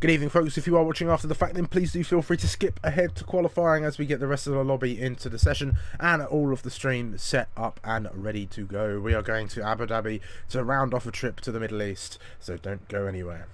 Good evening, folks. If you are watching after the fact, then please do feel free to skip ahead to qualifying as we get the rest of the lobby into the session and all of the stream set up and ready to go. We are going to Abu Dhabi to round off a trip to the Middle East, so don't go anywhere.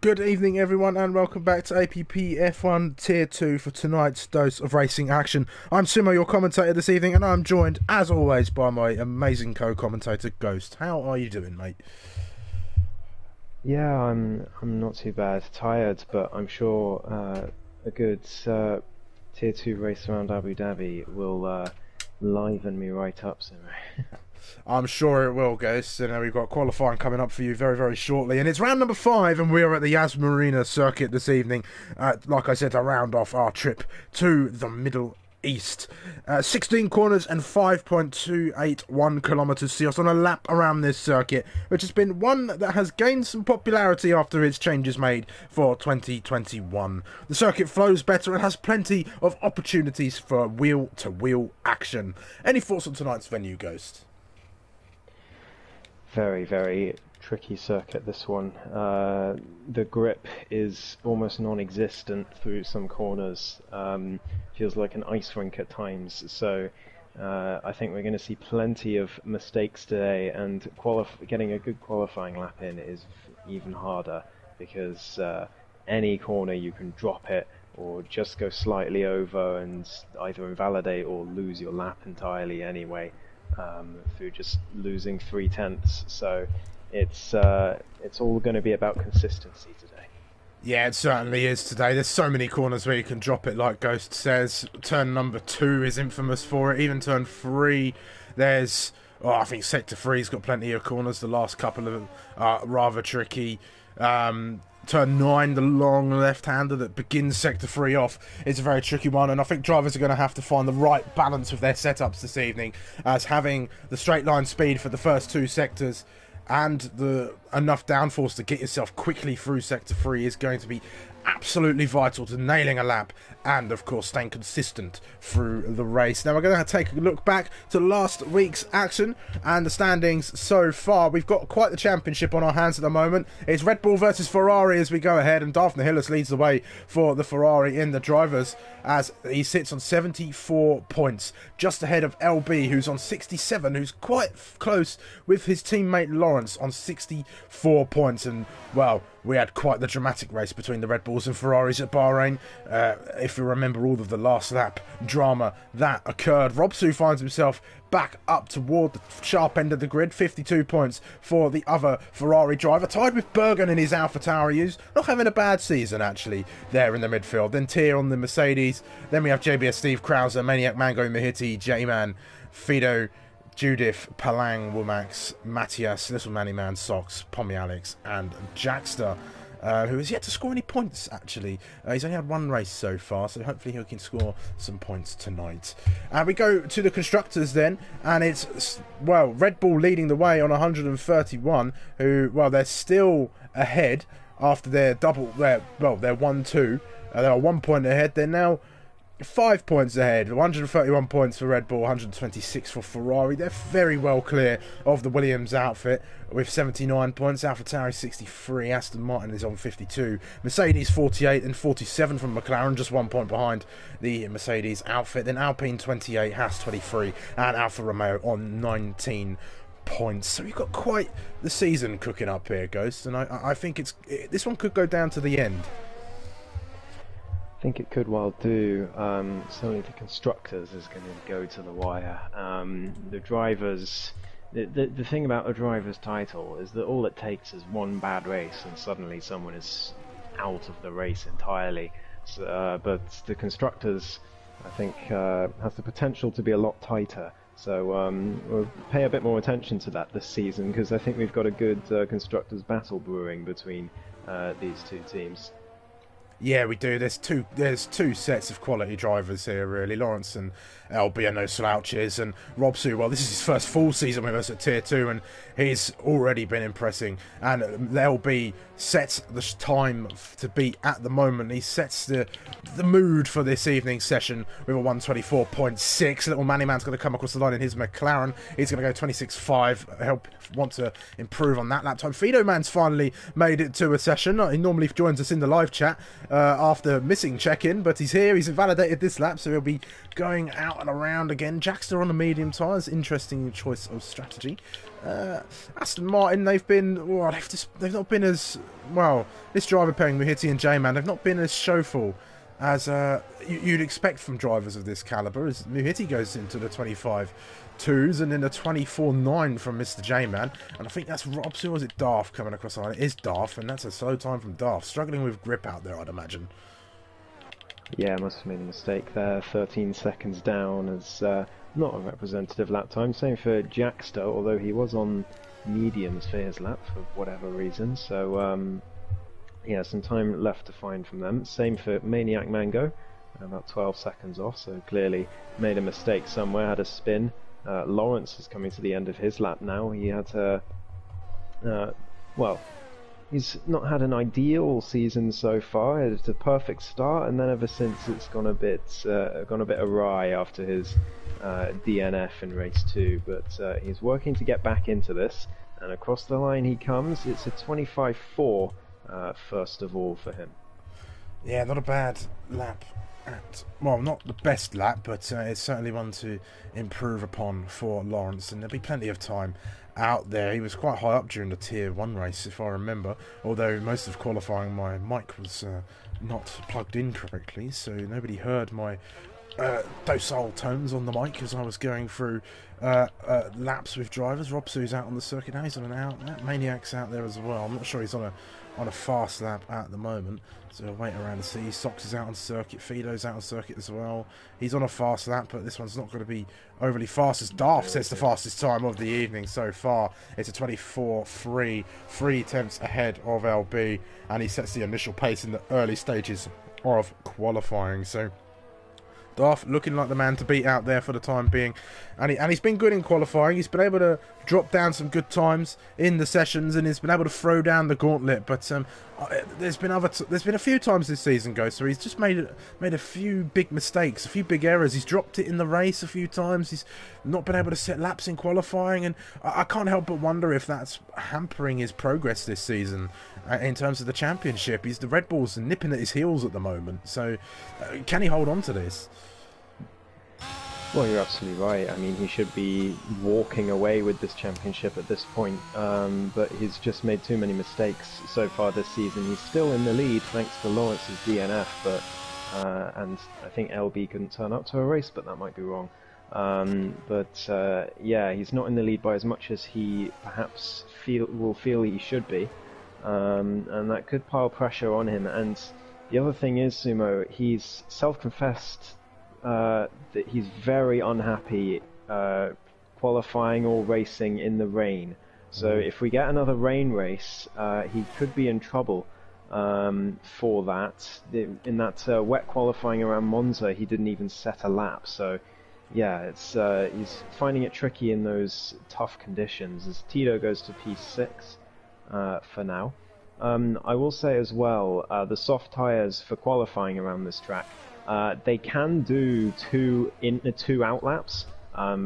Good evening, everyone, and welcome back to APPF1 Tier 2 for tonight's dose of racing action. I'm SUMO, your commentator this evening, and I'm joined, as always, by my amazing co-commentator, Ghost. How are you doing, mate? Yeah, I'm not too bad. Tired, but I'm sure a good Tier 2 race around Abu Dhabi will liven me right up soon. I'm sure it will, Ghost. And we've got qualifying coming up for you very, very shortly. And it's round number 5, and we are at the Yas Marina circuit this evening. Like I said, to round off our trip to the Middle East. 16 corners and 5.281 kilometres see us on a lap around this circuit, which has been one that has gained some popularity after its changes made for 2021. The circuit flows better and has plenty of opportunities for wheel-to-wheel action. Any thoughts on tonight's venue, Ghost? Very, very tricky circuit, this one. The grip is almost non-existent through some corners. Feels like an ice rink at times. So I think we're going to see plenty of mistakes today, and getting a good qualifying lap in is even harder, because any corner you can drop it or just go slightly over and either invalidate or lose your lap entirely anyway. Through just losing 3/10, so it's all going to be about consistency today. Yeah, it certainly is today. There's so many corners where you can drop it, like Ghost says. Turn number 2 is infamous for it. Even turn 3, there's... Oh, I think sector 3's got plenty of corners. The last couple of them are rather tricky. Turn 9, the long left-hander that begins sector 3 off, is a very tricky one, and I think drivers are going to have to find the right balance with their setups this evening, as having the straight line speed for the first 2 sectors and the enough downforce to get yourself quickly through sector 3 is going to be absolutely vital to nailing a lap and, of course, staying consistent through the race. Now, we're going to take a look back to last week's action and the standings so far. We've got quite the championship on our hands at the moment. It's Red Bull versus Ferrari as we go ahead, and Daphne Hillis leads the way for the Ferrari in the drivers as he sits on 74 points, just ahead of LB, who's on 67, who's quite close with his teammate Lawrence on 64 points. And, well, we had quite the dramatic race between the Red Bulls and Ferraris at Bahrain. If you remember all of the last lap drama that occurred, Robsu finds himself back up toward the sharp end of the grid. 52 points for the other Ferrari driver, tied with Bergen in his AlphaTauri. Who's not having a bad season, actually, there in the midfield. Then Tier on the Mercedes. Then we have JBS Steve Krauser, Maniac Mango Mahiti, J-Man, Fido, Judith, Palang, Womax, Matthias, Little Manny Man, Sox, Pommy Alex, and Jackster, who has yet to score any points, actually. He's only had 1 race so far, so hopefully he can score some points tonight. We go to the constructors then, and it's, well, Red Bull leading the way on 131, who, well, they're still ahead after their their 1-2. They are 1 point ahead. They're now 5 points ahead. 131 points for Red Bull, 126 for Ferrari. They're very well clear of the Williams outfit with 79 points. AlphaTauri 63. Aston Martin is on 52. Mercedes 48 and 47 from McLaren, just 1 point behind the Mercedes outfit. Then Alpine 28, Haas 23, and Alfa Romeo on 19 points. So you've got quite the season cooking up here, Ghost, and I think this one could go down to the end. I think it could well do. Certainly the constructors is going to go to the wire. The drivers, the thing about a driver's title is that all it takes is one bad race and suddenly someone is out of the race entirely. So, but the constructors, I think, has the potential to be a lot tighter. So we'll pay a bit more attention to that this season, because I think we've got a good constructors battle brewing between these two teams. Yeah, we do. There's two sets of quality drivers here, really. Lawrence and LB are no slouches, and Rob Su, well, this is his first full season with us at Tier 2, and he's already been impressing. And LB sets the time to beat at the moment. He sets the mood for this evening session with a 124.6. Little Manny Man's going to come across the line in his McLaren. He's going to go 26.5. Want to improve on that lap time. Fido Man's finally made it to a session. He normally joins us in the live chat after missing check-in, but he's here. He's invalidated this lap, so he'll be going out and around again. Jackster on the medium tyres. Interesting choice of strategy. Aston Martin, they've not been as well. This driver pairing Muhiti and J-Man, they've not been as showful as you'd expect from drivers of this calibre. As Muhiti goes into the 25.2s and then the 24.9 from Mr. J-Man, and I think that's Robson, or is it Darth coming across the line? It is Darth, and that's a slow time from Darth. Struggling with grip out there, I'd imagine. Yeah, must have made a mistake there. 13 seconds down is not a representative lap time. Same for Jackster, although he was on mediums for his lap for whatever reason. So yeah, some time left to find from them. Same for Maniac Mango, about 12 seconds off, so clearly made a mistake somewhere, had a spin. Lawrence is coming to the end of his lap now. He had well, he's not had an ideal season so far. It's a perfect start, and then ever since it's gone a bit awry after his DNF in race 2. But he's working to get back into this, and across the line he comes. It's a 25.4 first of all for him. Yeah, not a bad lap. Well, not the best lap, but it's certainly one to improve upon for Lawrence, and there'll be plenty of time out there. He was quite high up during the Tier 1 race, if I remember, although most of qualifying my mic was not plugged in correctly, so nobody heard my docile tones on the mic as I was going through laps with drivers. Rob Su's out on the circuit now. He's on an out. Maniac's out there as well. I'm not sure he's on a fast lap at the moment, so we'll wait around to see. Sox is out on circuit. Fido's out on circuit as well. He's on a fast lap, but this one's not going to be overly fast, as Darth sets the fastest time of the evening so far. It's a 24.3, 3 tenths ahead of LB, and he sets the initial pace in the early stages of qualifying. So Darth looking like the man to beat out there for the time being, and he's been good in qualifying. He's been able to drop down some good times in the sessions, and he's been able to throw down the gauntlet. But there's been a few times this season, so he's just made a few big mistakes, a few big errors. He's dropped it in the race a few times. He's not been able to set laps in qualifying, and I can't help but wonder if that's hampering his progress this season in terms of the championship. The Red Bull's nipping at his heels at the moment, so can he hold on to this? Well, you're absolutely right. I mean, he should be walking away with this championship at this point, but he's just made too many mistakes so far this season. He's still in the lead thanks to Lawrence's DNF, but and I think LB couldn't turn up to a race, but that might be wrong. Yeah, he's not in the lead by as much as he perhaps will feel he should be, and that could pile pressure on him. And the other thing is, Sumo, he's self-confessed that he's very unhappy qualifying or racing in the rain. So if we get another rain race, he could be in trouble for that. In that wet qualifying around Monza, he didn't even set a lap. So yeah, it's he's finding it tricky in those tough conditions. As Tito goes to P6 for now. I will say as well, the soft tyres for qualifying around this track, they can do two out laps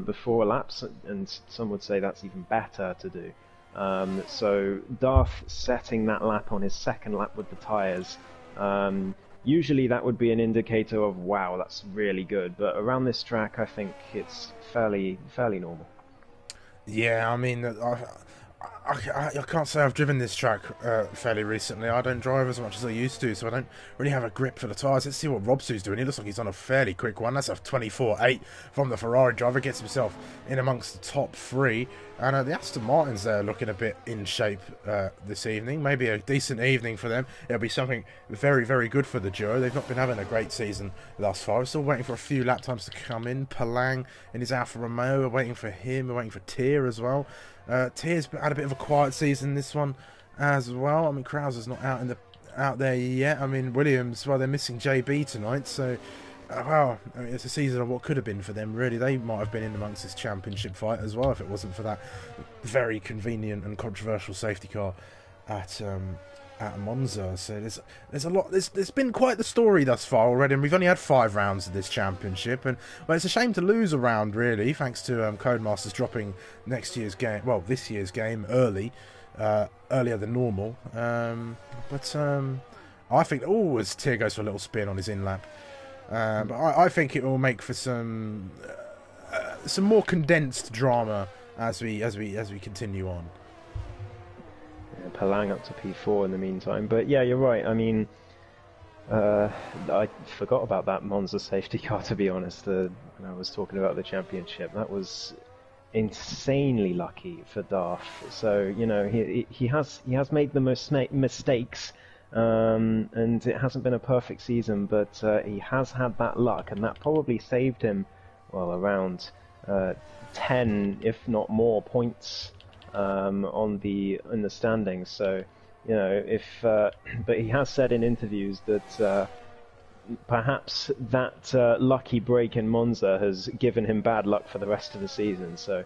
before laps, and some would say that's even better to do. So Darth setting that lap on his second lap with the tyres, usually that would be an indicator of, wow, that's really good. But around this track, I think it's fairly normal. Yeah, I mean, I can't say I've driven this track fairly recently. I don't drive as much as I used to, so I don't really have a grip for the tyres. Let's see what Robsu's doing. He looks like he's on a fairly quick one. That's a 24.8 from the Ferrari driver. Gets himself in amongst the top three. And the Aston Martins there looking a bit in shape this evening. Maybe a decent evening for them. It'll be something very, very good for the duo. They've not been having a great season thus far. We're still waiting for a few lap times to come in. Palang in his Alfa Romeo. We're waiting for him. We're waiting for Tier as well. Tier's had a bit of a quiet season this one as well. I mean, Krauser's not out there yet. I mean, Williams, well, they're missing JB tonight, so well, I mean, it's a season of what could have been for them, really. They might have been in amongst this championship fight as well if it wasn't for that very convenient and controversial safety car at Monza. So there's a lot. There's been quite the story thus far already, and we've only had 5 rounds of this championship. And well, it's a shame to lose a round, really, thanks to Codemasters dropping this year's game earlier than normal. But I think as Tier goes for a little spin on his in lap. But I think it will make for some more condensed drama as we continue on. Yeah, Palang up to P4 in the meantime, but yeah, you're right. I mean, I forgot about that Monza safety car, to be honest. When I was talking about the championship, that was insanely lucky for Darth. So he has made the most mistakes. And it hasn't been a perfect season, but he has had that luck, and that probably saved him, well, around 10, if not more, points in the standings. So, but he has said in interviews that perhaps that lucky break in Monza has given him bad luck for the rest of the season. So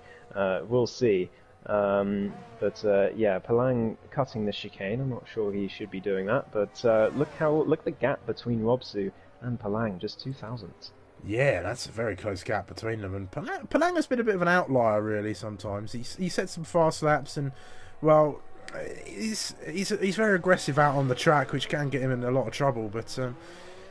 we'll see. But Palang cutting the chicane. I'm not sure he should be doing that, but look the gap between Robsu and Palang, just 2 thousandths. Yeah, that's a very close gap between them. And Palang has been a bit of an outlier, really. Sometimes he set some fast laps, and well, he's very aggressive out on the track, which can get him in a lot of trouble. But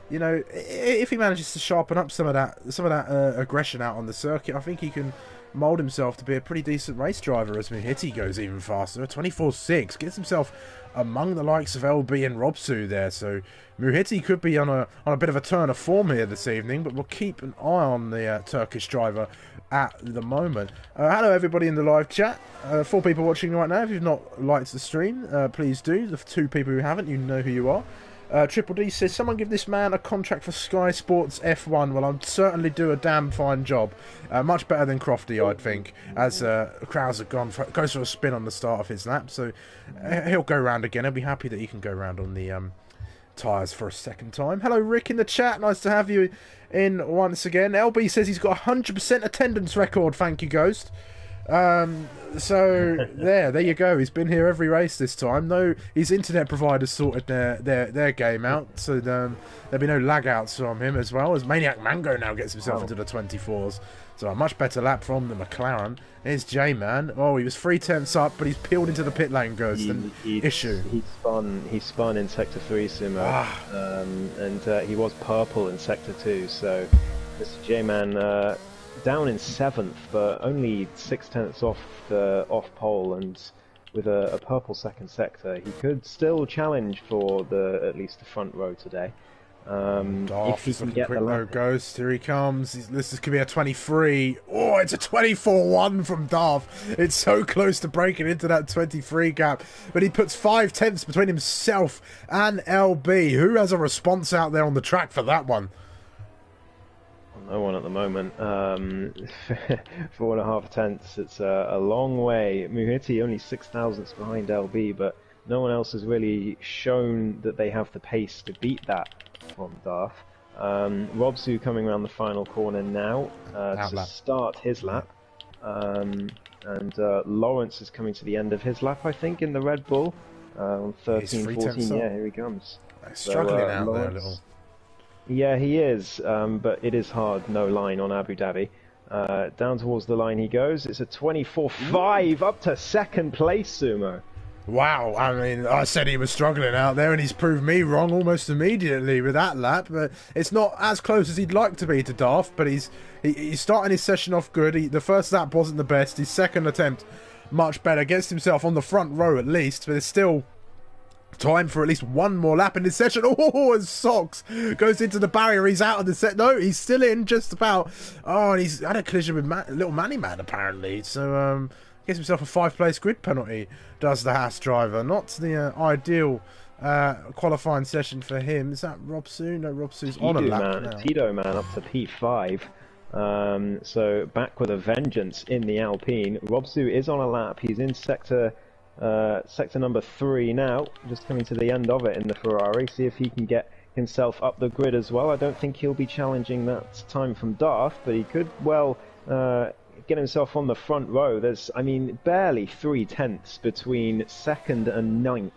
if he manages to sharpen up some of that aggression out on the circuit, I think he can mould himself to be a pretty decent race driver as Muhiti goes even faster. 24.6 gets himself among the likes of LB and Robsu there, so Muhiti could be on a bit of a turn of form here this evening, but we'll keep an eye on the Turkish driver at the moment. Hello everybody in the live chat. 4 people watching right now. If you've not liked the stream, please do. The 2 people who haven't, you know who you are. Triple D says, someone give this man a contract for Sky Sports F1. Well, I'd certainly do a damn fine job. Much better than Crofty, I'd think, as Krauser goes for a spin on the start of his lap. So he'll go round again. I'll be happy that he can go round on the tyres for a second time. Hello, Rick in the chat. Nice to have you in once again. LB says he's got a 100% attendance record. Thank you, Ghost. So there you go. He's been here every race this time. No, his internet providers sorted their game out, so there'll be no lag outs from him, as well as Maniac Mango now gets himself into the 24s. So a much better lap from the McLaren. Here's J-Man. Oh, he was 3 tenths up, but he's peeled into the pit lane, Ghost. Issue. He spun in Sector 3, Sumo, and he was purple in Sector 2. So Mr. J-Man down in 7th, but only 6 tenths off pole, and with a purple second sector, he could still challenge for at least the front row today. If he can get the lap. Ghost, here he comes. This could be a 23. Oh, it's a 24.1 from Darth. It's so close to breaking into that 23 gap, but he puts 5 tenths between himself and LB. Who has a response out there on the track for that one? No one at the moment. 4.5 tenths. It's a long way. Muhiti only 6 thousandths behind LB, but no one else has really shown that they have the pace to beat that from Darth. Robsu coming around the final corner now to start his lap. And Lawrence is coming to the end of his lap, I think, in the Red Bull. On He's 13, 14, up. yeah, here he comes. He's struggling out Lawrence, there a little. Yeah, he is, but it is hard, no line on Abu Dhabi. Down towards the line he goes. It's a 24.5 up to second place, Sumo. Wow, I mean, I said he was struggling out there, and he's proved me wrong almost immediately with that lap. But it's not as close as he'd like to be to Daft, but he's starting his session off good. The first lap wasn't the best. His second attempt, much better. Gets himself on the front row at least, but there's still time for at least one more lap in this session. Oh, and Socks goes into the barrier. He's out of the set. No, he's still in just about. Oh, and he's had a collision with little Manny Man, apparently. So, gets himself a 5-place grid penalty, does the Haas driver. Not the ideal qualifying session for him. Is that Rob Sue? No, Rob Sue's on a lap now. Tito Man up to P5. So back with a vengeance in the Alpine. Rob Sue is on a lap. He's in sector number 3 now. Just coming to the end of it in the Ferrari. See if he can get himself up the grid as well. I don't think he'll be challenging that time from Daft, but he could well get himself on the front row. There's, I mean, barely 3/10 between 2nd and 9th.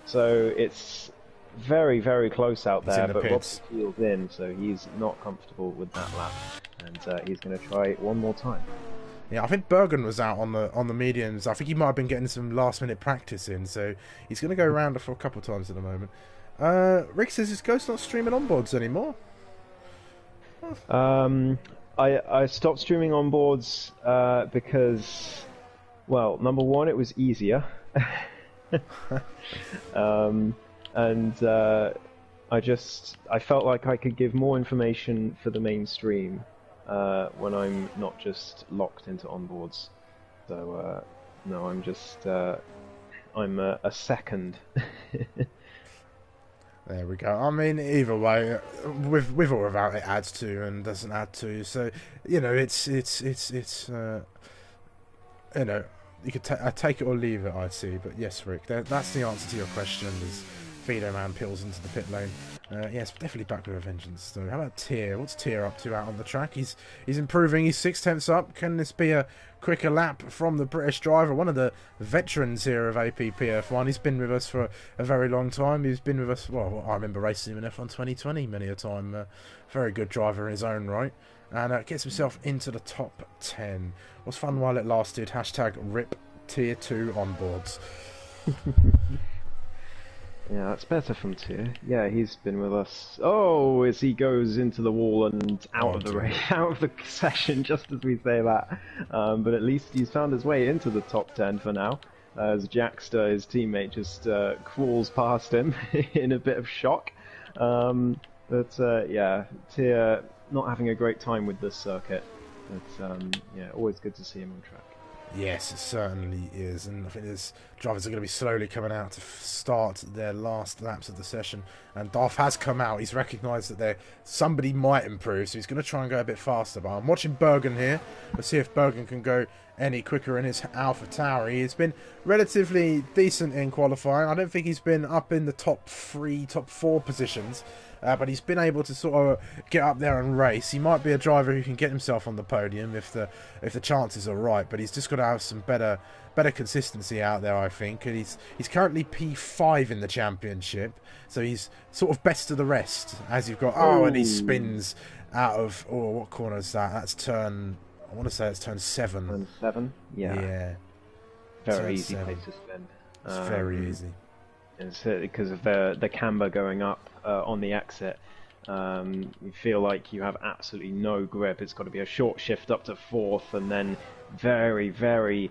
So it's very, very close out there, but Robson feels in, so he's not comfortable with that lap, and he's going to try it one more time. Yeah, I think Bergen was out on the mediums. I think he might have been getting some last-minute practice in, so he's going to go around for a couple of times at the moment. Rick says his Ghost not streaming onboards anymore. I stopped streaming onboards because, well, number one, it was easier. And I felt like I could give more information for the mainstream when I'm not just locked into onboards. So no, I'm just I'm a second. There we go. I mean, either way, with or without, it adds to and doesn't add to. So you know, it's you know, you could take it or leave it, I'd say. But yes, Rick, that's the answer to your question. As Fido Man peels into the pit lane. Yes, definitely back with a vengeance. So how about Tier? What's Tier up to out on the track? He's improving. He's 6/10 up. Can this be a quicker lap from the British driver? One of the veterans here of APPF1. He's been with us for a very long time. He's been with us. Well, I remember racing him in F1 2020 many a time. Very good driver in his own right. And gets himself into the top 10. Was fun while it lasted. Hashtag RIP Tier 2 onboards. Yeah, that's better from Tier. Yeah, he's been with us. Oh, as he goes into the wall and out of the race, out of the session, just as we say that. But at least he's found his way into the top 10 for now. As Jackster, his teammate, just crawls past him in a bit of shock. But yeah, Tier not having a great time with this circuit. But yeah, always good to see him on track. Yes, it certainly is, and I think there's drivers are going to be slowly coming out to start their last laps of the session. And Darth has come out; he's recognised that somebody might improve, so he's going to try and go a bit faster. But I'm watching Bergen here. Let's see if Bergen can go any quicker in his Alpha Tauri. He's been relatively decent in qualifying. I don't think he's been up in the top 3, top 4 positions. But he's been able to sort of get up there and race. He might be a driver who can get himself on the podium if the chances are right. But he's just got to have some better consistency out there, I think. And he's currently P5 in the championship, so he's sort of best of the rest. As you've got and he spins out of what corner is that? That's turn. I want to say it's turn 7. Turn 7. Yeah. Yeah. Very easy place to spin. It's very easy. It's because of the camber going up on the exit. You feel like you have absolutely no grip. It's got to be a short shift up to 4th, and then very, very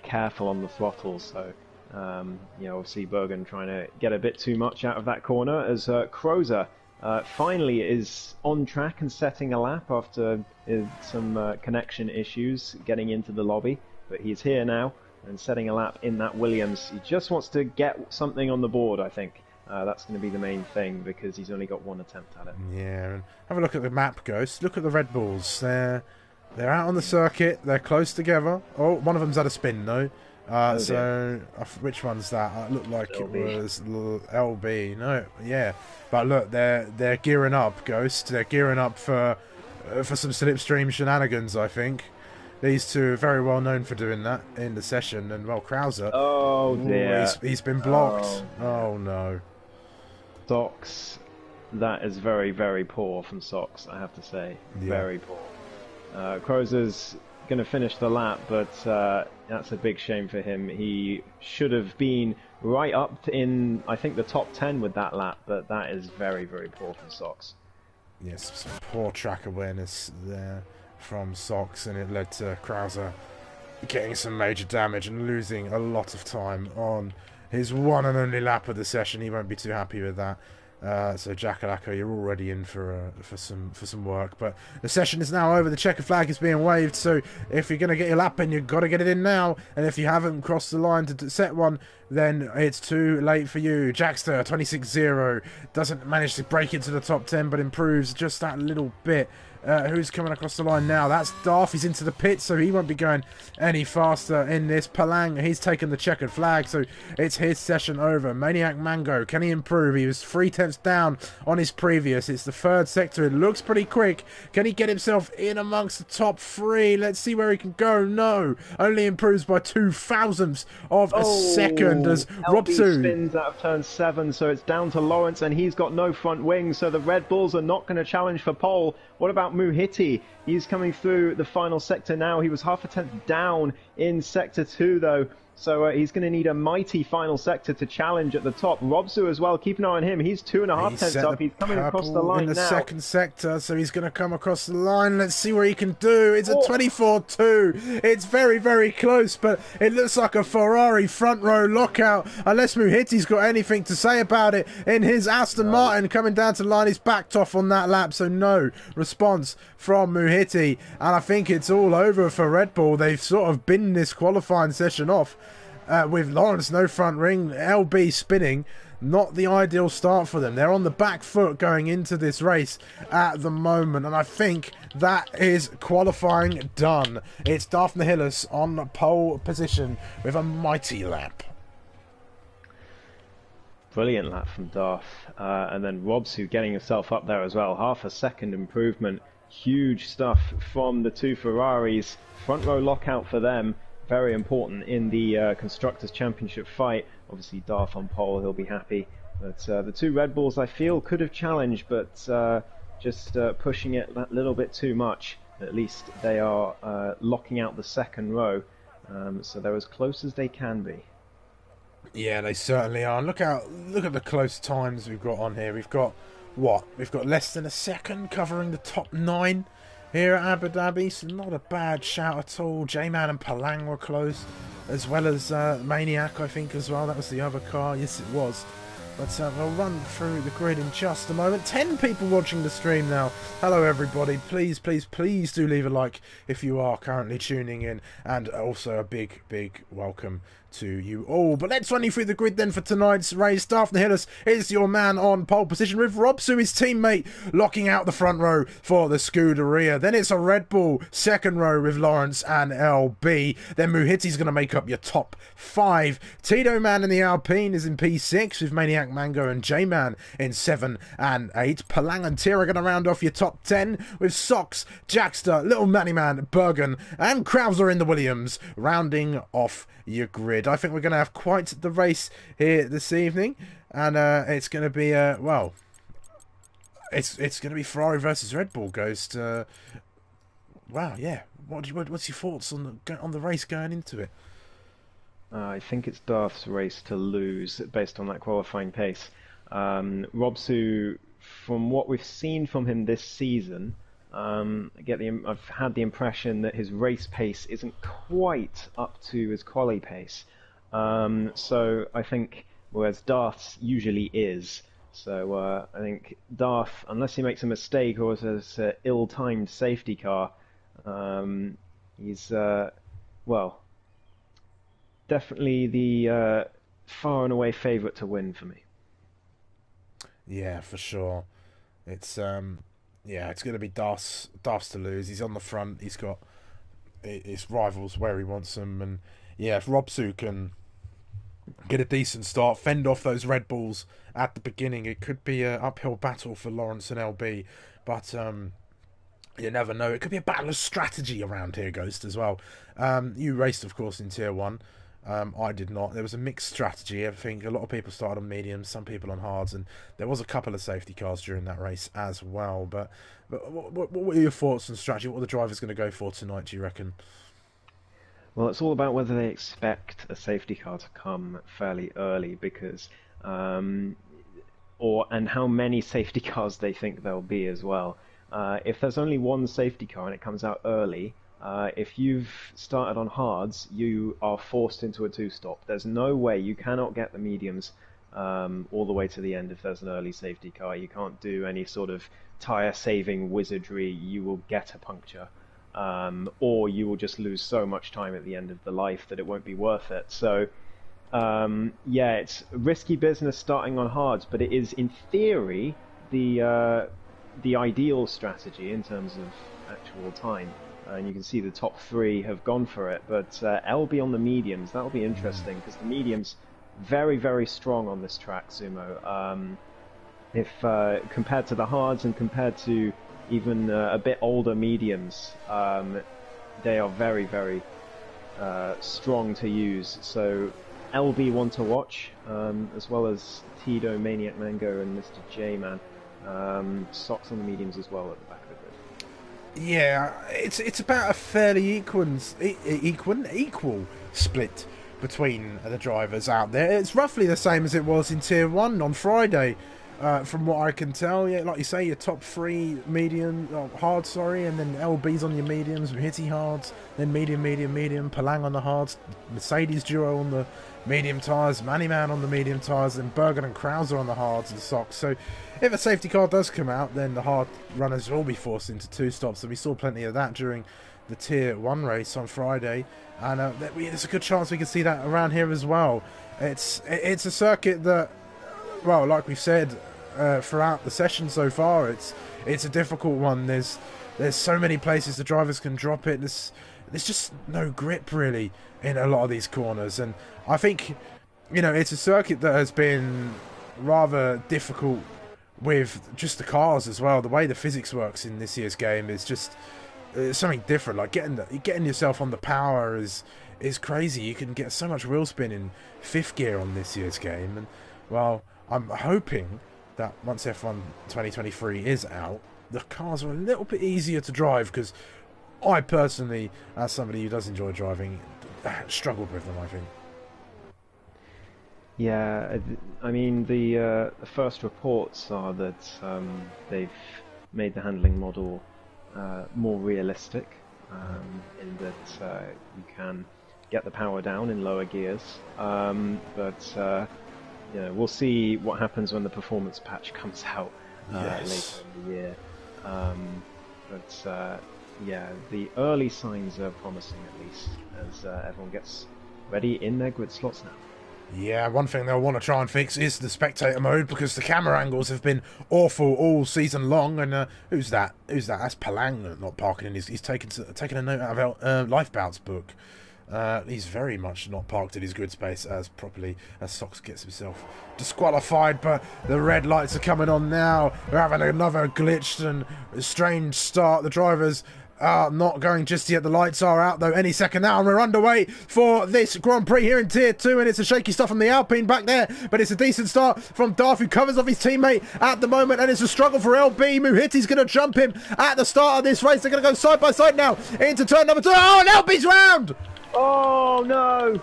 careful on the throttle. So, you know, obviously Bergen trying to get a bit too much out of that corner as Crozer finally is on track and setting a lap after some connection issues getting into the lobby. But he's here now and setting a lap in that Williams. He just wants to get something on the board, I think. That's going to be the main thing because he's only got one attempt at it. Yeah, and have a look at the map, Ghost. Look at the Red Bulls. They're out on the circuit. They're close together. Oh, one of them's had a spin though. So which one's that? It looked like LB. It was LB. No, yeah. But look, they're gearing up, Ghost. They're gearing up for some slipstream shenanigans, I think. These two are very well known for doing that in the session, and well, Krauser, Oh dear. he's been blocked. Oh, Oh no. Socks. That is very, very poor from Socks, I have to say. Yeah. Very poor. Krauser's going to finish the lap, but that's a big shame for him. He should have been right up in, I think, the top 10 with that lap, but that is very, very poor from Socks. Yes, some poor track awareness there from Socks, and it led to Krauser getting some major damage and losing a lot of time on his one and only lap of the session. He won't be too happy with that. So Jakalaka, you're already in for some work, but the session is now over. The checker flag is being waved, so if you're going to get your lap in, you've got to get it in now, and if you haven't crossed the line to set one, then it's too late for you. Jackster 26-0 doesn't manage to break into the top 10, but improves just that little bit. Who's coming across the line now? That's Darth. He's into the pit, so he won't be going any faster in this. Palang, he's taken the checkered flag, so it's his session over. Maniac Mango, can he improve? He was 3/10 down on his previous. It's the third sector. It looks pretty quick. Can he get himself in amongst the top three? Let's see where he can go. No, only improves by 0.02 of a second as Robsu spins out of turn 7, so it's down to Lawrence, and he's got no front wing, so the Red Bulls are not going to challenge for pole. What about Muhiti? He's coming through the final sector now. He was half a tenth down in sector 2 though, so he's going to need a mighty final sector to challenge at the top. Robsu as well, keep an eye on him. He's 2.5 tenths up. He's coming across the line in the now. second sector, so he's going to come across the line. Let's see what he can do. It's a 24-2. It's very, very close, but it looks like a Ferrari front row lockout, unless Muhiti's got anything to say about it in his Aston Martin coming down to the line. He's backed off on that lap, so no response from Muhiti, and I think it's all over for Red Bull. They've sort of been this qualifying session off with Lawrence no front ring, LB spinning. Not the ideal start for them. They're on the back foot going into this race at the moment, and I think that is qualifying done. It's Darth Nihilus on pole position with a mighty lap. Brilliant lap from Darth, and then Robsu getting himself up there as well. Half a second improvement. Huge stuff from the two Ferraris. Front row lockout for them. Very important in the Constructors' Championship fight. Obviously, Darth on pole, he'll be happy. But the two Red Bulls, I feel, could have challenged, but just pushing it that little bit too much. At least they are locking out the second row, so they're as close as they can be. Yeah, they certainly are. Look at the close times we've got on here. We've got what? We've got less than a second covering the top 9 here at Abu Dhabi, so not a bad shout at all. J-Man and Palang were close, as well as Maniac, I think, as well. That was the other car. Yes, it was. But we'll run through the grid in just a moment. 10 people watching the stream now. Hello, everybody. Please, please, please do leave a like if you are currently tuning in. And also a big, big welcome to you all. But let's run you through the grid then for tonight's race. Darth Nihilus is your man on pole position with Robsu, his teammate, locking out the front row for the Scuderia. Then it's a Red Bull second row with Lawrence and LB. Then Muhiti's going to make up your top 5. Tito Man in the Alpine is in P6 with Maniac Mango and J-Man in 7 and 8. Palang and Tira are going to round off your top 10 with Socks, Jackster, Little Manny Man, Bergen and Krauser in the Williams rounding off your grid. I think we're going to have quite the race here this evening, and it's going to be well, it's going to be Ferrari versus Red Bull, Ghost. Wow, yeah. What's your thoughts on the race going into it? I think it's Darth's race to lose based on that qualifying pace. Robsu, from what we've seen from him this season, I've had the impression that his race pace isn't quite up to his quali pace. So I think, whereas Darth's usually is. So I think Darth, unless he makes a mistake or has an ill-timed safety car, he's, well, definitely the far and away favourite to win for me. Yeah, for sure. It's it's going to be Darth's to lose. He's on the front. He's got his rivals where he wants them, and yeah, if Robsu can get a decent start, fend off those Red Bulls at the beginning, it could be an uphill battle for Lawrence and LB. But You never know. It could be a battle of strategy around here, Ghost, as well. You raced, of course, in Tier 1. I did not. There was a mixed strategy. I think a lot of people started on mediums, some people on hards, and there was a couple of safety cars during that race as well. But what were your thoughts on strategy? What are the drivers going to go for tonight, do you reckon? Well, it's all about whether they expect a safety car to come fairly early, because and how many safety cars they think there'll be as well. If there's only one safety car and it comes out early, if you've started on hards, you are forced into a two-stop. There's no way, you cannot get the mediums all the way to the end if there's an early safety car. You can't do any sort of tyre-saving wizardry. You will get a puncture, or you will just lose so much time at the end of the life that it won't be worth it. So, yeah, it's risky business starting on hards, but it is, in theory, the ideal strategy in terms of actual time. And you can see the top three have gone for it, but LB on the mediums, that'll be interesting, because the mediums very, very strong on this track, Sumo. If compared to the hards and compared to even a bit older mediums, they are very, very strong to use. So LB one to watch, as well as Tito, Maniac Mango, and Mr. J-Man. Socks on the mediums as well at the back of the grid. Yeah, it's about a fairly equal split between the drivers out there. It's roughly the same as it was in Tier 1 on Friday, from what I can tell. Yeah, like you say, your top three hard, and then LB's on your mediums, Hitty hards, then medium, Palang on the hards, Mercedes duo on the medium tyres, Mannyman on the medium tyres, and Bergen and Krauser on the hards and socks. So if a safety car does come out, then the hard runners will be forced into two stops, and we saw plenty of that during the Tier 1 race on Friday, and there's a good chance we can see that around here as well. It's a circuit that, well, like we've said throughout the session so far, it's a difficult one. There's so many places the drivers can drop it. There's just no grip really in a lot of these corners, and I think, you know, it's a circuit that has been rather difficult with just the cars as well. The way the physics works in this year's game is just something different. Like getting yourself on the power is crazy. You can get so much wheel spin in fifth gear on this year's game, and well, I'm hoping that once F1 2023 is out, the cars are a little bit easier to drive, because I personally, as somebody who does enjoy driving, struggled with them, I think. Yeah, I mean, the first reports are that they've made the handling model more realistic, in that you can get the power down in lower gears, but you know, we'll see what happens when the performance patch comes out later in the year. But yeah, the early signs are promising, at least, as everyone gets ready in their grid slots now. Yeah, one thing they'll want to try and fix is the spectator mode, because the camera angles have been awful all season long. And who's that? That's Palang not parking in his. He's taking a note out of Lifebout's book. He's very much not parked in his grid space as properly as Sox gets himself disqualified. But the red lights are coming on now. We're having another glitched and strange start. The drivers are not going just yet. The lights are out though any second now, and we're underway for this Grand Prix here in Tier 2, and it's a shaky start from the Alpine back there, but it's a decent start from Darth, who covers off his teammate at the moment, and it's a struggle for LB. Muhitti's going to jump him at the start of this race. They're going to go side by side now into turn number 2. Oh, and LB's round! Oh no!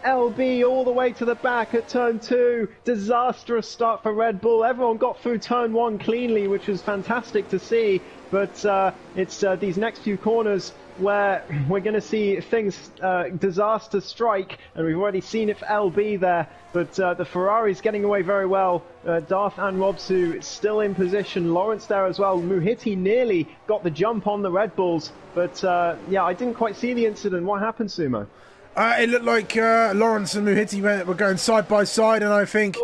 LB all the way to the back at turn 2. Disastrous start for Red Bull. Everyone got through turn 1 cleanly, which was fantastic to see. But it's these next few corners where we're going to see things, disaster strike, and we've already seen it for LB there. But the Ferrari's getting away very well. Darth and Robsu still in position. Lawrence there as well. Muhitti nearly got the jump on the Red Bulls. But yeah, I didn't quite see the incident. What happened, Sumo? It looked like Lawrence and Muhitti were going side by side, and I think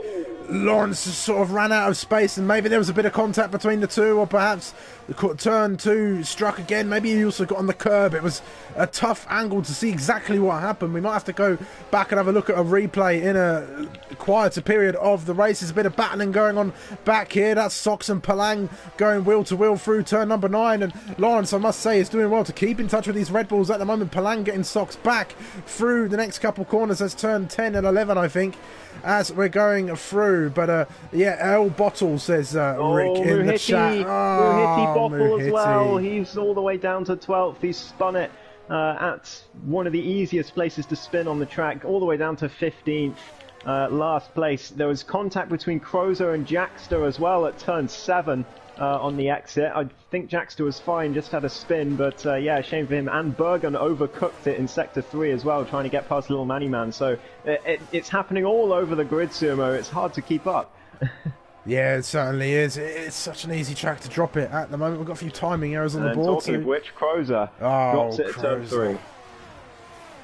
Lawrence just sort of ran out of space, and maybe there was a bit of contact between the two, or perhaps the turn two struck again. Maybe he also got on the curb. It was a tough angle to see exactly what happened. We might have to go back and have a look at a replay in a quieter period of the race. There's a bit of battling going on back here. That's Sox and Palang going wheel to wheel through turn number 9, and Lawrence, I must say, is doing well to keep in touch with these Red Bulls at the moment. Palang getting Sox back through the next couple corners. That's turn 10 and 11, I think, as we're going through. But yeah, L Bottle says Rick in the chat. Muhiti Bottle as well. He's all the way down to 12th. He's spun it at one of the easiest places to spin on the track, all the way down to 15th. Last place. There was contact between Crozer and Jackster as well at turn 7 on the exit. I think Jackster was fine, just had a spin, but yeah, shame for him. And Bergen overcooked it in sector 3 as well, trying to get past Little Manny Man. So it's happening all over the grid, Sumo. It's hard to keep up. Yeah, it certainly is. It's such an easy track to drop it at the moment. We've got a few timing errors on the board. Talking of which, Crozer drops it at turn 3.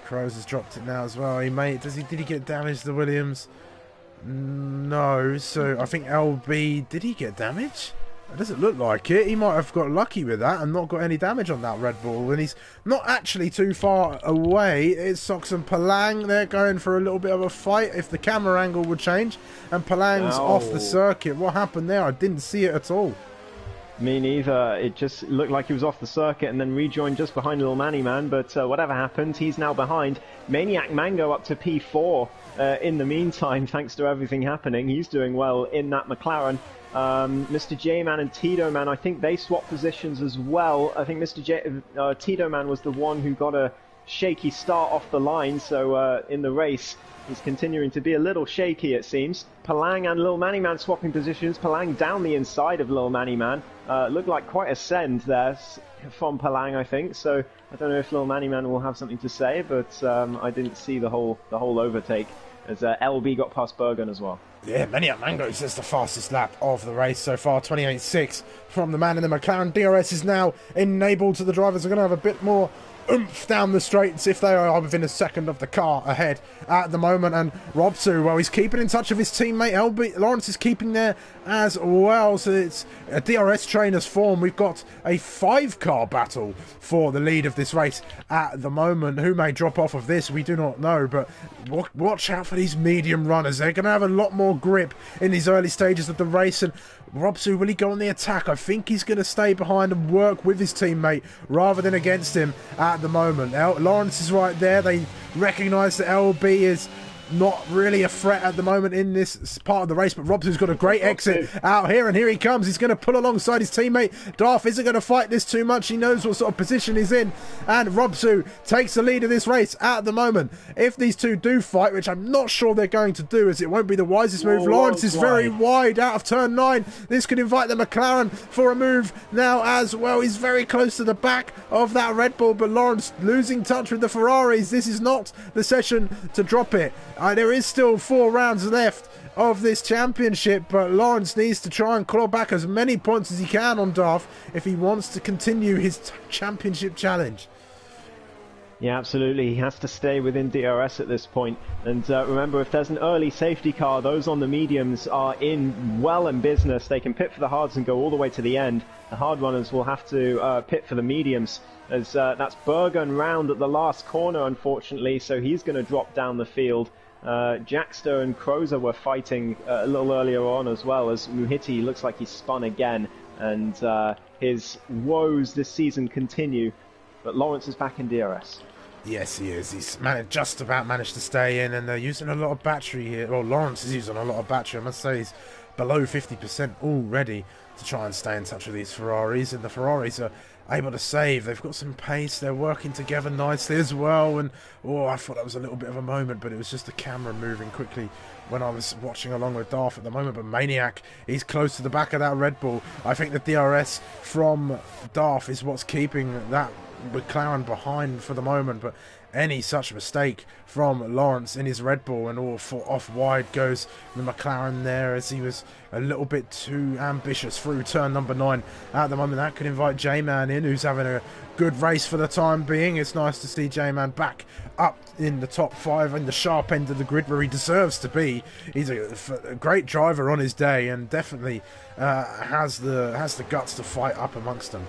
Crows has dropped it now as well. Did he get damaged, the Williams? No. So I think LB, did he get damaged? It doesn't look like it. He might have got lucky with that and not got any damage on that Red Bull. And he's not actually too far away. It's Sox and Palang. They're going for a little bit of a fight if the camera angle would change. And Palang's off the circuit. What happened there? I didn't see it at all. Me neither. It just looked like he was off the circuit and then rejoined just behind Little Manny Man. But whatever happened, he's now behind. Maniac Mango up to P4 in the meantime, thanks to everything happening. He's doing well in that McLaren. Mr. J-Man and Tito Man, I think they swapped positions as well. I think Tito Man was the one who got a shaky start off the line, so in the race he's continuing to be a little shaky, it seems. Palang and Little Manny Man swapping positions. Palang down the inside of Little Manny Man. Looked like quite a send there from Palang, I think. So I don't know if Little Manny Man will have something to say, but I didn't see the whole overtake as LB got past Bergen as well. Yeah, Maniac Mango says the fastest lap of the race so far, 28.6 from the man in the McLaren. DRS is now enabled, so the drivers are going to have a bit more oomph down the straights if they are within a second of the car ahead at the moment. And Robsu, well, he's keeping in touch with his teammate. LB Lawrence is keeping there as well, so it's a DRS trainers form. We've got a 5-car battle for the lead of this race at the moment. Who may drop off of this, we do not know, but watch out for these medium runners. They're going to have a lot more grip in these early stages of the race. And Robsu, will he go on the attack? I think he's going to stay behind and work with his teammate rather than against him at the moment. Lawrence is right there. They recognise that LB is not really a threat at the moment in this part of the race, but Robsu's got a great exit out here, and here he comes. He's going to pull alongside his teammate. Darth isn't going to fight this too much. He knows what sort of position he's in, and Robsu takes the lead of this race at the moment. If these two do fight, which I'm not sure they're going to do, as it won't be the wisest move. Lawrence is very wide out of turn 9. This could invite the McLaren for a move now as well. He's very close to the back of that Red Bull, but Lawrence losing touch with the Ferraris. This is not the session to drop it. There is still 4 rounds left of this championship, but Lawrence needs to try and claw back as many points as he can on Darth if he wants to continue his championship challenge. Yeah, absolutely. He has to stay within DRS at this point. And remember, if there's an early safety car, those on the mediums are in business. They can pit for the hards and go all the way to the end. The hard runners will have to pit for the mediums, as that's Bergen round at the last corner, unfortunately, so he's going to drop down the field. Jackster and Crozer were fighting a little earlier on as well, as Muhiti looks like he's spun again, and his woes this season continue. But Lawrence is back in DRS. Yes, he is. He's just about managed to stay in, and they're using a lot of battery here. Well, Lawrence is using a lot of battery. I must say he's below 50% already to try and stay in touch with these Ferraris, and the Ferraris are able to save. They've got some pace. They're working together nicely as well. And I thought that was a little bit of a moment, but it was just the camera moving quickly when I was watching along with Darth at the moment. But Maniac, he's close to the back of that Red Bull. I think the DRS from Darth is what's keeping that McLaren behind for the moment. But any such mistake from Lawrence in his Red Bull, and all off wide goes the McLaren there, as he was a little bit too ambitious through turn number 9 at the moment. That could invite J-Man in, who's having a good race for the time being. It's nice to see J-Man back up in the top 5 in the sharp end of the grid where he deserves to be. He's a great driver on his day, and definitely has the guts to fight up amongst them.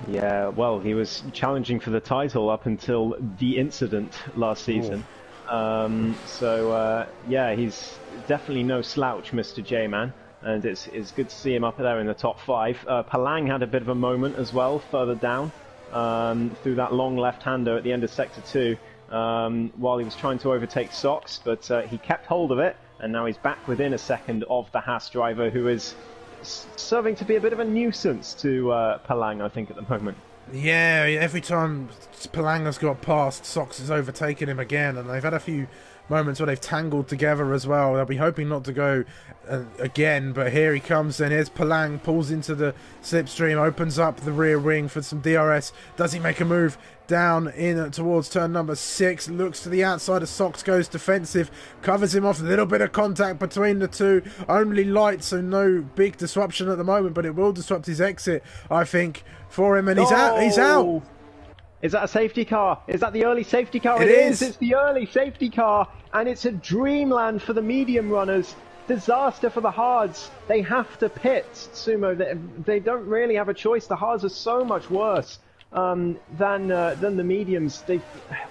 Yeah, well, he was challenging for the title up until the incident last season. Yeah, he's definitely no slouch, Mr. J-Man, and it's good to see him up there in the top 5. Palang had a bit of a moment as well further down through that long left-hander at the end of Sector 2 while he was trying to overtake Sox, but he kept hold of it, and now he's back within a second of the Haas driver, who is serving to be a bit of a nuisance to Palang, I think, at the moment. Yeah, every time Palang has got past, Sox has overtaken him again, and they've had a few moments where they've tangled together as well. They'll be hoping not to go again, but here he comes, then here's Palang, pulls into the slipstream, opens up the rear wing for some DRS. Does he make a move down in towards turn number 6, looks to the outside of Sox, goes defensive, covers him off, a little bit of contact between the two, only light, so no big disruption at the moment, but it will disrupt his exit, I think, for him, and he's out. Is that a safety car? Is that the early safety car? It is. It's the early safety car, and it's a dreamland for the medium runners. Disaster for the hards. They have to pit, Sumo. They don't really have a choice. The hards are so much worse than the mediums.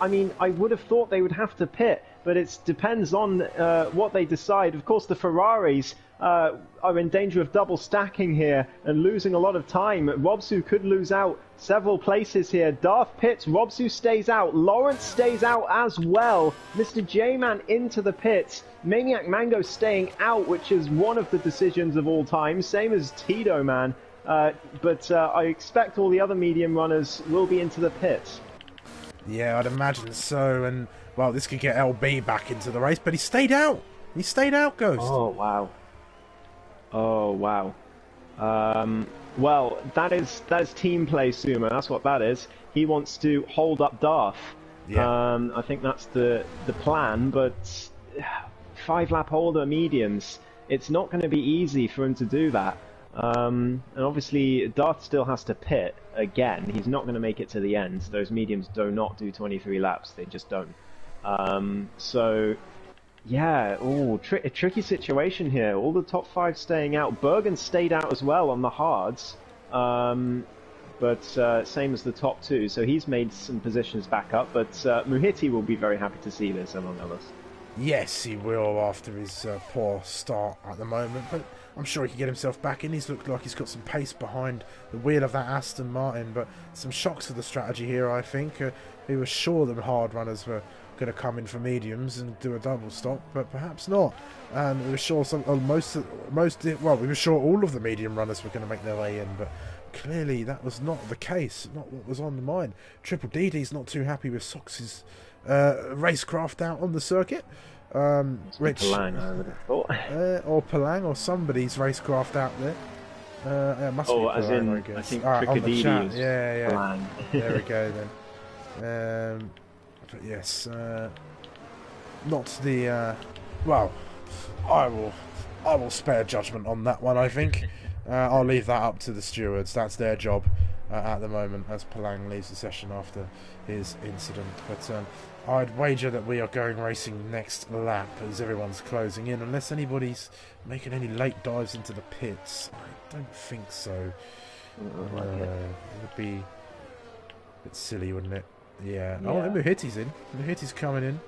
I would have thought they would have to pit, but it depends on what they decide. Of course, the Ferraris are in danger of double stacking here and losing a lot of time. Robsu could lose out several places here. Darth pits, Robsu stays out, Lawrence stays out as well. Mr. J-Man into the pits. Maniac Mango staying out, which is one of the decisions of all time, same as Tito, man. But I expect all the other medium runners will be into the pits. Yeah, I'd imagine so, and well, this could get LB back into the race, but he stayed out. He stayed out, Ghost. Oh, wow. Oh, wow. Well, that is team play, Sumo. That's what that is. He wants to hold up Darth. Yeah. I think that's the plan, but 5-lap holder mediums, it's not going to be easy for him to do that. And obviously, Darth still has to pit again. He's not going to make it to the end. Those mediums do not do 23 laps. They just don't. So... yeah, a tricky situation here. All the top 5 staying out. Bergen stayed out as well on the hards, but same as the top 2. So he's made some positions back up. But Muhiti will be very happy to see this, among others. Yes, he will after his poor start at the moment. But I'm sure he can get himself back in. He's looked like he's got some pace behind the wheel of that Aston Martin. But some shocks for the strategy here, I think. He was sure the hard runners were going to come in for mediums and do a double stop, but perhaps not. And we were sure we were sure all of the medium runners were going to make their way in, but clearly that was not the case, not what was on the mind. Triple DD's not too happy with Sox's racecraft out on the circuit. Which Palang, I would have thought. or Palang, or somebody's racecraft out there. It must be Palang, as in, I guess. I think On the chat. Yeah. Palang. There we go then. But yes, not the well. I will spare judgment on that one. I think I'll leave that up to the stewards. That's their job at the moment, as Palang leaves the session after his incident. But I'd wager that we are going racing next lap as everyone's closing in, unless anybody's making any late dives into the pits. I don't think so. It would be a bit silly, wouldn't it? Yeah. Oh, Muhiti's in. Muhiti's coming in.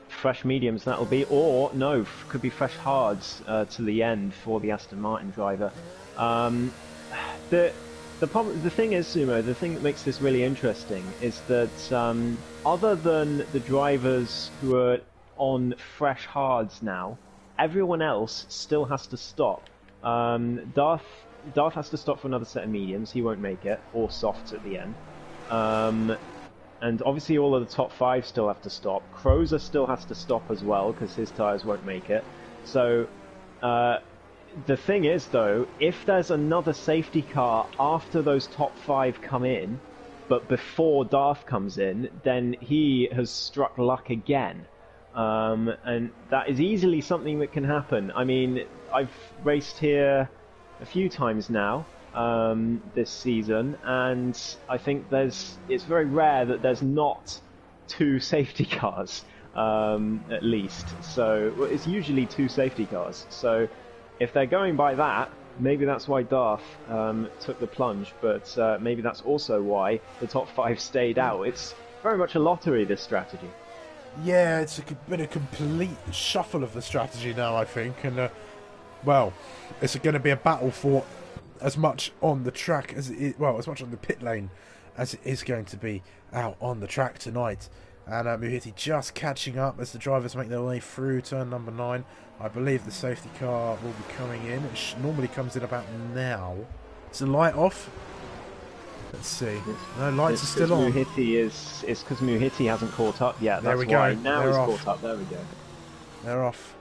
Fresh mediums, that'll be. Or, no, could be fresh hards to the end for the Aston Martin driver. The thing is, Sumo, the thing that makes this really interesting is that other than the drivers who are on fresh hards now, everyone else still has to stop. Darth has to stop for another set of mediums. He won't make it, or softs at the end. And obviously all of the top 5 still have to stop. Crozer still has to stop as well, because his tyres won't make it. So, the thing is, though, if there's another safety car after those top 5 come in, but before Darth comes in, then he has struck luck again. And that is easily something that can happen. I mean, I've raced here a few times now this season, and I think it's very rare that there's not 2 safety cars, at least. So it's usually 2 safety cars. So if they're going by that, maybe that's why Darth took the plunge, but maybe that's also why the top 5 stayed out. It's very much a lottery, this strategy. Yeah, it's been a complete shuffle of the strategy now, I think, and well, it's going to be a battle for as much on the track as it is, well, as much on the pit lane as it is going to be out on the track tonight. And Muhiti just catching up as the drivers make their way through turn number 9. I believe the safety car will be coming in. It normally comes in about now. Is the light off? Let's see. No, lights are still on. It's because Muhiti hasn't caught up yet. There That's we why. go. Now They're he's off. caught up. There we go. They're off.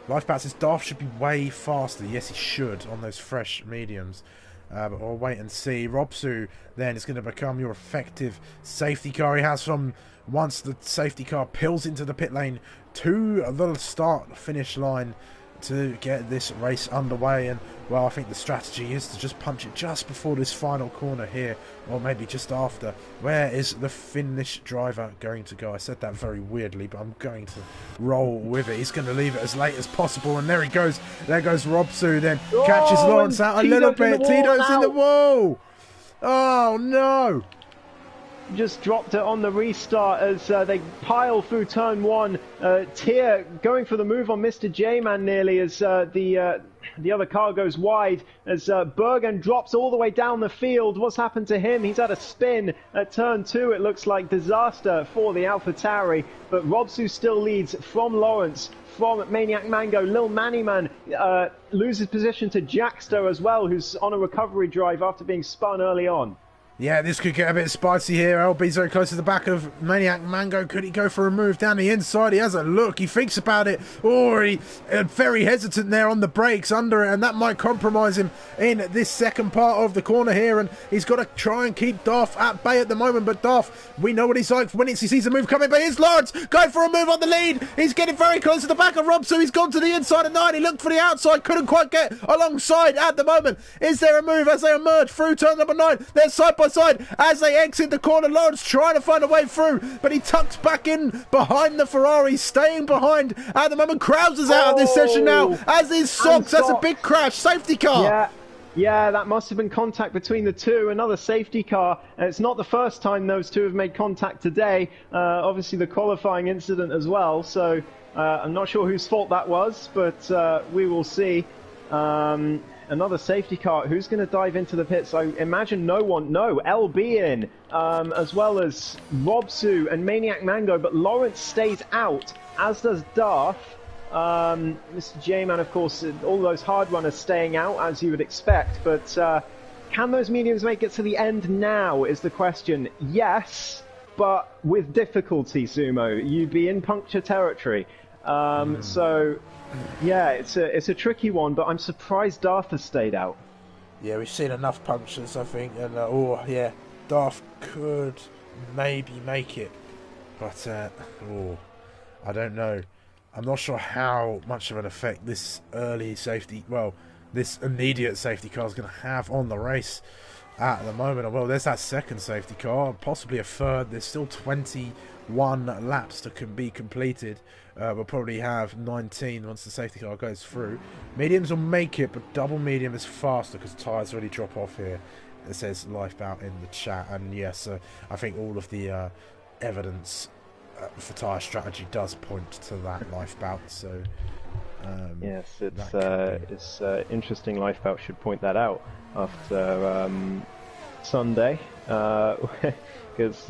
Lifebout says Darth should be way faster. Yes, he should on those fresh mediums. But we'll wait and see. Robsu then is going to become your effective safety car. He has from once the safety car peels into the pit lane to the start-finish line to get this race underway. And well, I think the strategy is to just punch it just before this final corner here, or maybe just after. Where is the Finnish driver going to go? I said that very weirdly, but I'm going to roll with it. He's going to leave it as late as possible, and there he goes. There goes Robsu, then catches Lawrence out a little bit. Tito's in the wall. Oh no! Just dropped it on the restart as they pile through turn 1. Tier going for the move on Mr. J-Man nearly as the other car goes wide as Bergen drops all the way down the field. What's happened to him? He's had a spin at turn 2. It looks like disaster for the AlphaTauri, but Robsu still leads from Lawrence. From Maniac Mango, Lil Manny Man loses position to Jackster as well, who's on a recovery drive after being spun early on. Yeah, this could get a bit spicy here. LB's very close to the back of Maniac Mango. Could he go for a move down the inside? He has a look. He thinks about it. Or he very hesitant there on the brakes under it, and that might compromise him in this second part of the corner here. And he's got to try and keep Darth at bay at the moment. But Darth, we know what he's like when he sees a move coming. But here's Lawrence going for a move on the lead. He's getting very close to the back of Rob, so he's gone to the inside of 9. He looked for the outside, couldn't quite get alongside at the moment. Is there a move as they emerge through turn number 9? They're side by side as they exit the corner. Lawrence trying to find a way through, but he tucks back in behind the Ferrari, staying behind at the moment. Krauser's out of this session now, as is Sox. That's a big crash. Safety car. Yeah, that must have been contact between the two. Another safety car. It's not the first time those two have made contact today. Obviously, the qualifying incident as well. So I'm not sure whose fault that was, but we will see. Another safety car. Who's going to dive into the pits? I imagine no one. No, LB in, as well as Robsu and Maniac Mango. But Lawrence stays out, as does Darth. Mr. J-Man, of course, all those hard runners staying out, as you would expect. But can those mediums make it to the end now, is the question. Yes, but with difficulty, Sumo. You'd be in puncture territory. So... yeah, it's a tricky one, but I'm surprised Darth has stayed out. Yeah, we've seen enough punctures, I think, and yeah, Darth could maybe make it, but I don't know. I'm not sure how much of an effect this this immediate safety car is going to have on the race at the moment. Well, there's that second safety car, possibly a third. There's still 21 laps that can be completed. We'll probably have 19 once the safety car goes through. Mediums will make it, but double medium is faster because tyres really drop off here. It says Lifebout in the chat, and yes, I think all of the evidence for tyre strategy does point to that Lifebout. So yes, it's interesting. Lifebout should point that out after Sunday, because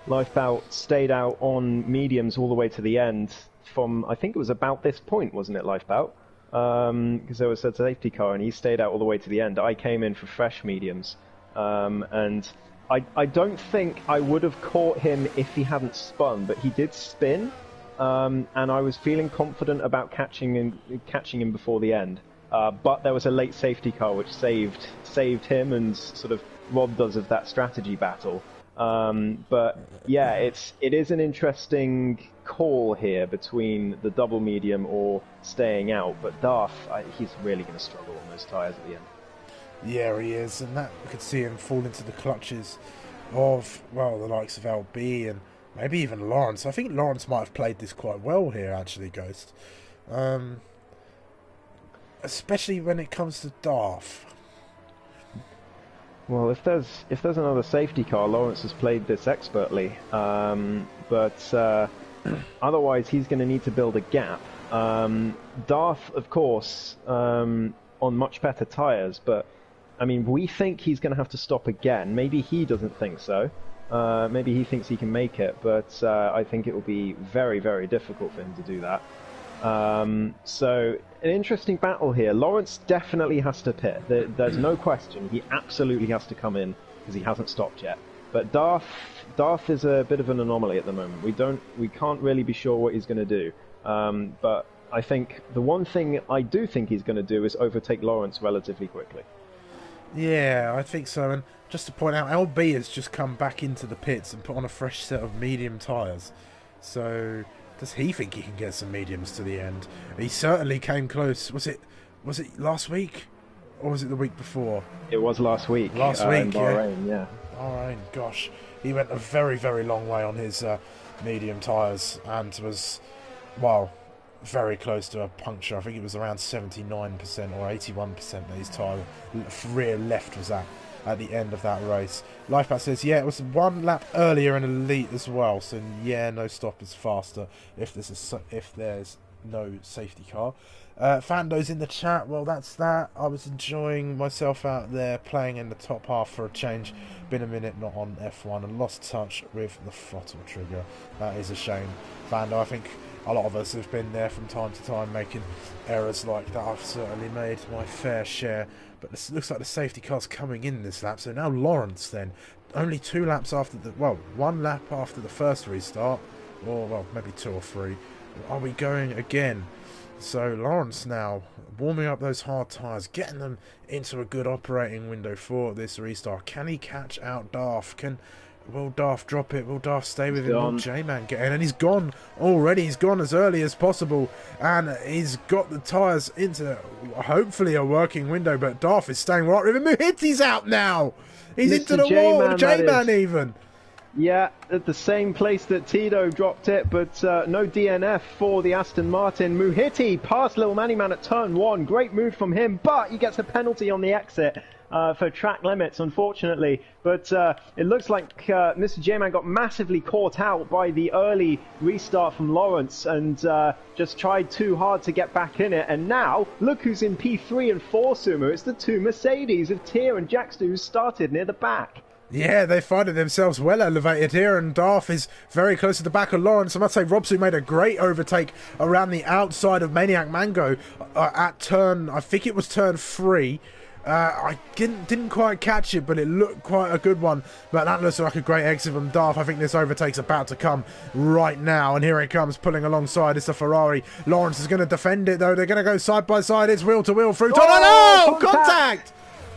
Lifebout stayed out on mediums all the way to the end. From, I think it was about this point, wasn't it, Lifebout? Because there was a safety car and he stayed out all the way to the end. I came in for fresh mediums, and I don't think I would have caught him if he hadn't spun, but he did spin, and I was feeling confident about catching him before the end. But there was a late safety car which saved him and sort of robbed us of that strategy battle. But yeah, it is an interesting call here between the double medium or staying out. But Darth, he's really going to struggle on those tyres at the end. Yeah, he is, and that we could see him fall into the clutches of, well, the likes of LB and maybe even Lawrence. I think Lawrence might have played this quite well here, actually, Ghost. Especially when it comes to Darth. Well, if there's another safety car, Lawrence has played this expertly. But otherwise, he's going to need to build a gap. Darth, of course, on much better tyres, but I mean, we think he's going to have to stop again. Maybe he doesn't think so. Maybe he thinks he can make it, but I think it will be very, very difficult for him to do that. So, an interesting battle here. Lawrence definitely has to pit. There's no question. He absolutely has to come in because he hasn't stopped yet. But Darth is a bit of an anomaly at the moment. We can't really be sure what he's going to do. But I think the one thing I do think he's going to do is overtake Lawrence relatively quickly. Yeah, I think so. And just to point out, LB has just come back into the pits and put on a fresh set of medium tyres. So, does he think he can get some mediums to the end? He certainly came close. Was it last week? Or was it the week before? It was last week. Last week, in Bahrain, yeah. Bahrain, gosh. He went a very, very long way on his medium tyres and was, well, very close to a puncture. I think it was around 79% or 81% that his tyre rear left was at the end of that race. Lifebat says, yeah, it was one lap earlier in Elite as well, so yeah, no stop is faster if there's no safety car. Fando's in the chat. Well, that's that. I was enjoying myself out there playing in the top half for a change. Been a minute not on F1 and lost touch with the throttle trigger. That is a shame, Fando. I think a lot of us have been there from time to time making errors like that. I've certainly made my fair share. But it looks like the safety car's coming in this lap. So now Lawrence then, only 2 laps after one lap after the first restart, or well, maybe 2 or 3. Are we going again? So Lawrence now warming up those hard tyres, getting them into a good operating window for this restart. Can he catch out Darth? Will Darth drop it? Will Darth stay with him? Will J-Man get in? And he's gone already. He's gone as early as possible. And he's got the tyres into hopefully a working window. But Darth is staying right with him. Muhitti's out now. He's into the wall. J-Man even. Yeah, at the same place that Tito dropped it, but no DNF for the Aston Martin. Muhitti past Little Manny Man at turn 1. Great move from him, but he gets a penalty on the exit for track limits, unfortunately. But it looks like Mr. J-Man got massively caught out by the early restart from Lawrence and just tried too hard to get back in it. And now, look who's in P3 and 4, Sumo. It's the 2 Mercedes of Tier and Jackster who started near the back. Yeah, they finding themselves well elevated here, and Darth is very close to the back of Lawrence. I must say, Robsu made a great overtake around the outside of Maniac Mango at turn, I think it was turn 3. I didn't quite catch it, but it looked quite a good one. But that looks like a great exit from Darth. I think this overtake's about to come right now, and here it comes, pulling alongside. It's a Ferrari. Lawrence is going to defend it, though. They're going to go side by side. It's wheel to wheel through. Oh, no! Contact!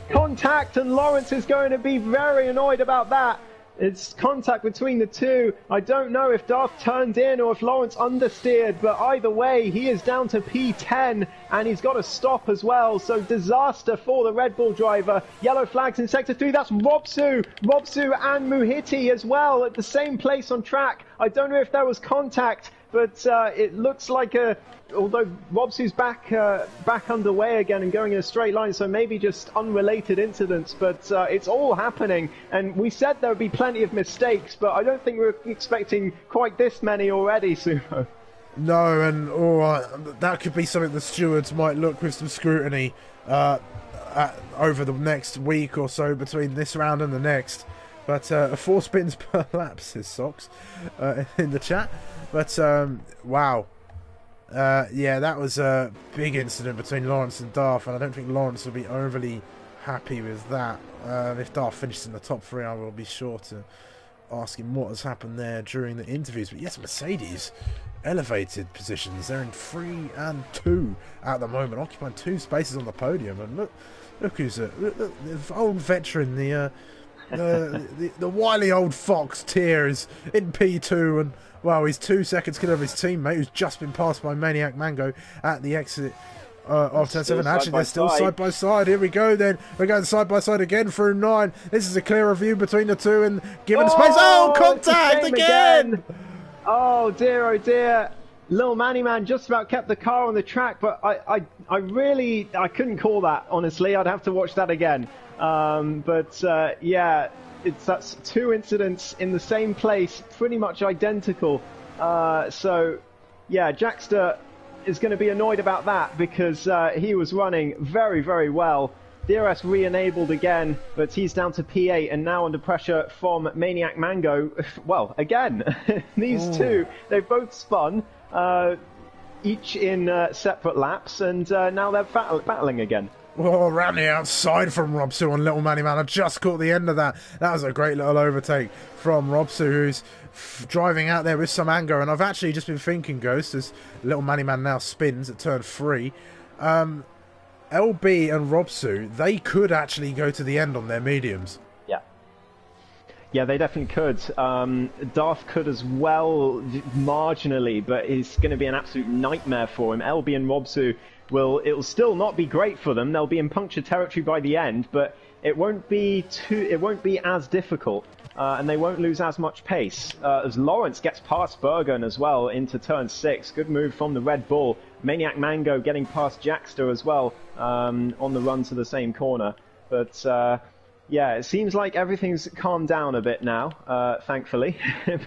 Contact, and Lawrence is going to be very annoyed about that. It's contact between the two. I don't know if Darth turned in or if Lawrence understeered, but either way, he is down to P10 and he's got to stop as well. So disaster for the Red Bull driver. Yellow flags in Sector 3. That's Robsu and Muhitti as well at the same place on track. I don't know if there was contact, but it looks like although Robsu's back underway again and going in a straight line, so maybe just unrelated incidents, but it's all happening. And we said there would be plenty of mistakes, but I don't think we were expecting quite this many already, Sumo. No, and that could be something the stewards might look with some scrutiny over the next week or so between this round and the next. But 4 spins per lap, says Socks in the chat. But wow. Yeah, that was a big incident between Lawrence and Darth, and I don't think Lawrence will be overly happy with that. If Darth finishes in the top 3, I will be sure to ask him what has happened there during the interviews. But yes, Mercedes elevated positions. They're in 3 and 2 at the moment, occupying 2 spaces on the podium. And look who's the old veteran, the The wily old fox Tier is in P2, and well, he's 2 seconds clear of his teammate, who's just been passed by Maniac Mango at the exit of turn 7. Actually, they're still side by side. Here we go then. We're going side by side again through 9. This is a clearer view between the two and given space. Oh, contact again! Oh dear. Little Manny Man just about kept the car on the track, but I really couldn't call that, honestly. I'd have to watch that again. Yeah, that's 2 incidents in the same place, pretty much identical. So yeah, Jackster is going to be annoyed about that because he was running very, very well. DRS re-enabled again, but he's down to P8 and now under pressure from Maniac Mango. Well, again, these two, they've both spun, each in separate laps, and now they're battling again. Oh, around the outside from Robsu on Little Manny Man. I just caught the end of that. That was a great little overtake from Robsu, who's driving out there with some anger. And I've actually just been thinking, Ghost, as Little Manny Man now spins at turn 3. LB and Robsu, they could actually go to the end on their mediums. Yeah, they definitely could. Darth could as well, marginally, but it's going to be an absolute nightmare for him. LB and Robsu it'll still not be great for them. They'll be in puncture territory by the end, but it won't be as difficult, and they won't lose as much pace. As Lawrence gets past Bergen as well into turn 6. Good move from the Red Bull. Maniac Mango getting past Jackster as well on the run to the same corner. But yeah, it seems like everything's calmed down a bit now, thankfully.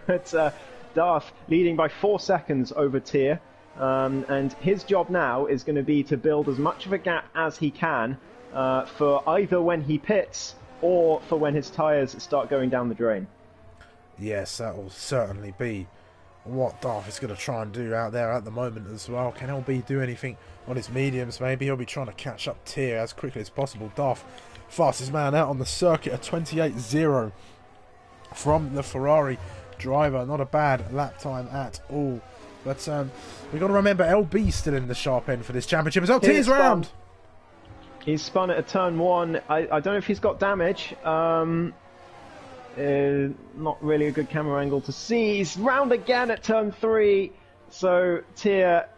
But Darth leading by 4 seconds over Tier. And his job now is going to be to build as much of a gap as he can for either when he pits or for when his tyres start going down the drain. Yes, that will certainly be what Darth is going to try and do out there at the moment as well. Can LB do anything on his mediums? Maybe he'll be trying to catch up Tier as quickly as possible. Darth, fastest man out on the circuit, a 28.0 from the Ferrari driver. Not a bad lap time at all. But we've got to remember LB still in the sharp end for this championship as well. Tier's round. He's spun at a turn 1. I don't know if he's got damage. Not really a good camera angle to see. He's round again at turn 3. So Tier,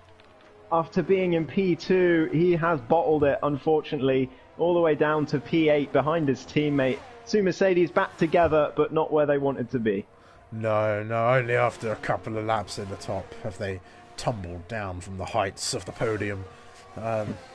after being in P2, he has bottled it, unfortunately, all the way down to P8 behind his teammate. 2 Mercedes back together, but not where they wanted to be. No, only after a couple of laps in the top have they tumbled down from the heights of the podium,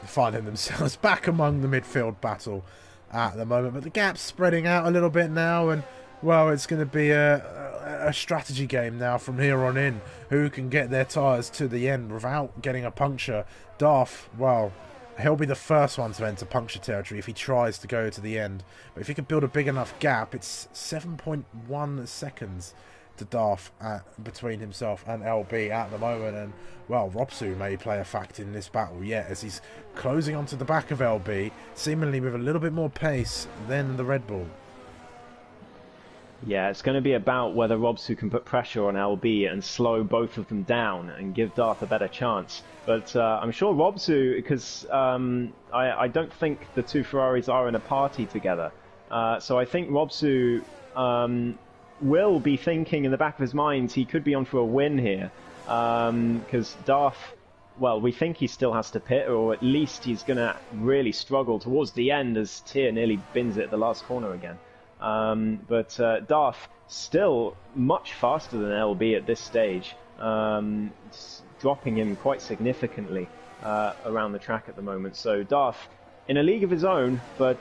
finding themselves back among the midfield battle at the moment. But the gap's spreading out a little bit now, and well, it's going to be a strategy game now from here on in. Who can get their tyres to the end without getting a puncture? Darth, well, he'll be the first one to enter puncture territory if he tries to go to the end. But if he can build a big enough gap, it's 7.1 seconds to Darth between himself and LB at the moment. And, well, Robsu may play a factor in this battle yet as he's closing onto the back of LB, seemingly with a little bit more pace than the Red Bull. Yeah, it's going to be about whether Robsu can put pressure on LB and slow both of them down and give Darth a better chance. But I'm sure Robsu, because I don't think the 2 Ferraris are in a party together. So I think Robsu will be thinking in the back of his mind he could be on for a win here. Because Darth, well, we think he still has to pit, or at least he's going to really struggle towards the end as Tier nearly bins it at the last corner again. But Darth still much faster than LB at this stage, dropping him quite significantly around the track at the moment. So Darth in a league of his own, but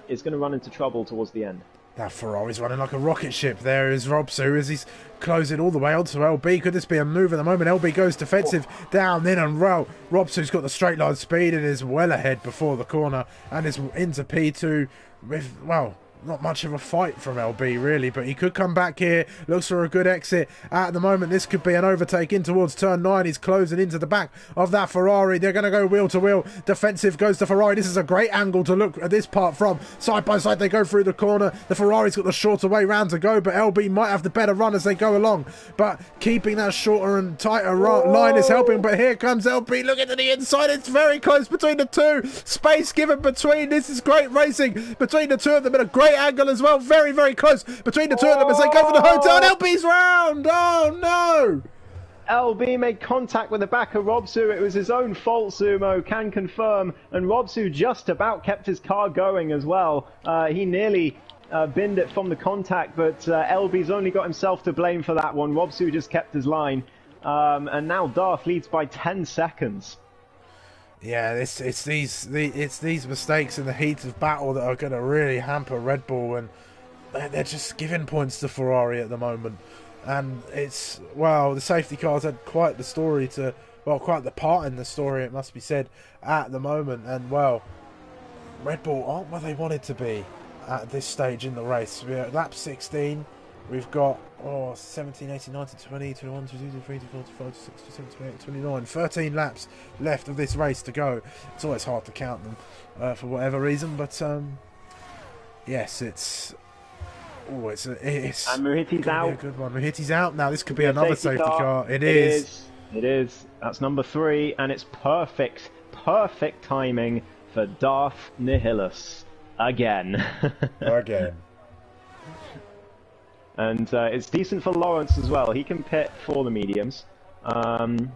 is going to run into trouble towards the end. That Ferrari's running like a rocket ship. There is Robsu as he's closing all the way onto LB. Could this be a move at the moment? LB goes defensive down in and row. Robsu's got the straight line speed and is well ahead before the corner and is into P2 with, well, not much of a fight from LB really, but he could come back here. Looks for a good exit at the moment. This could be an overtake in towards turn 9. He's closing into the back of that Ferrari. They're going to go wheel to wheel. Defensive goes to Ferrari. This is a great angle to look at this part from. Side by side they go through the corner. The Ferrari's got the shorter way round to go, but LB might have the better run as they go along. But keeping that shorter and tighter line is helping. But here comes LB looking to the inside. It's very close between the two. Space given between. This is great racing between the two of them, and a great great angle as well. Very, very close between the two of them as they go for the hotel. And LB's round. Oh, no. LB made contact with the back of Robsu. It was his own fault, Sumo can confirm. And Robsu just about kept his car going as well. He nearly binned it from the contact, but LB's only got himself to blame for that one. Robsu just kept his line. And now Darth leads by 10 seconds. Yeah, it's these mistakes in the heat of battle that are going to really hamper Red Bull, and they're just giving points to Ferrari at the moment. And it's, well, the safety cars had quite the part in the story, it must be said, at the moment. And, well, Red Bull aren't where they wanted to be at this stage in the race. We're at lap 16. We've got 17, 18, 19, 20, 21, 22, 23, 24, 25, 26, 27, 28, 29. 13 laps left of this race to go. It's always hard to count them for whatever reason, but yes, it's and Muhiti's out. A good one. Muhiti's out now. This could be another safety car. It is. That's number 3, and it's perfect timing for Darth Nihilus again. And it's decent for Lawrence as well. He can pit for the mediums. Well,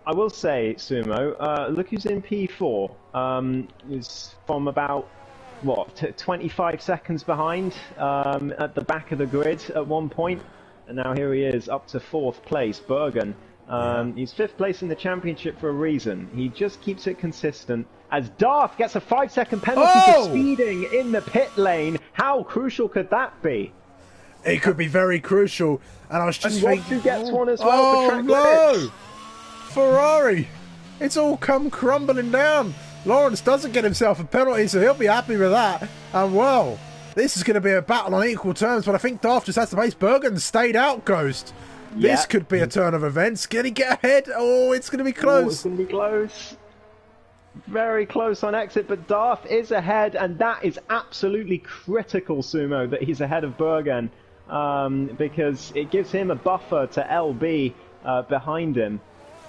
I will say, Sumo, look who's in P4. Is from about, 25 seconds behind at the back of the grid at one point. And now here he is, up to 4th place, Bergen. He's 5th place in the championship for a reason. He just keeps it consistent. As Darth gets a 5-second penalty for speeding in the pit lane. How crucial could that be? It could be very crucial. And I was just thinking... Robsu gets one as well for track limits. Ferrari! It's all come crumbling down. Lawrence doesn't get himself a penalty, so he'll be happy with that. And, well, this is going to be a battle on equal terms, but I think Darth just has to face Bergen. Stayed out, Ghost. This could be a turn of events. Can he get ahead? Oh, it's going to be close. It's going to be close. Very close on exit, but Darth is ahead, and that is absolutely critical, Sumo, that he's ahead of Bergen, because it gives him a buffer to LB behind him.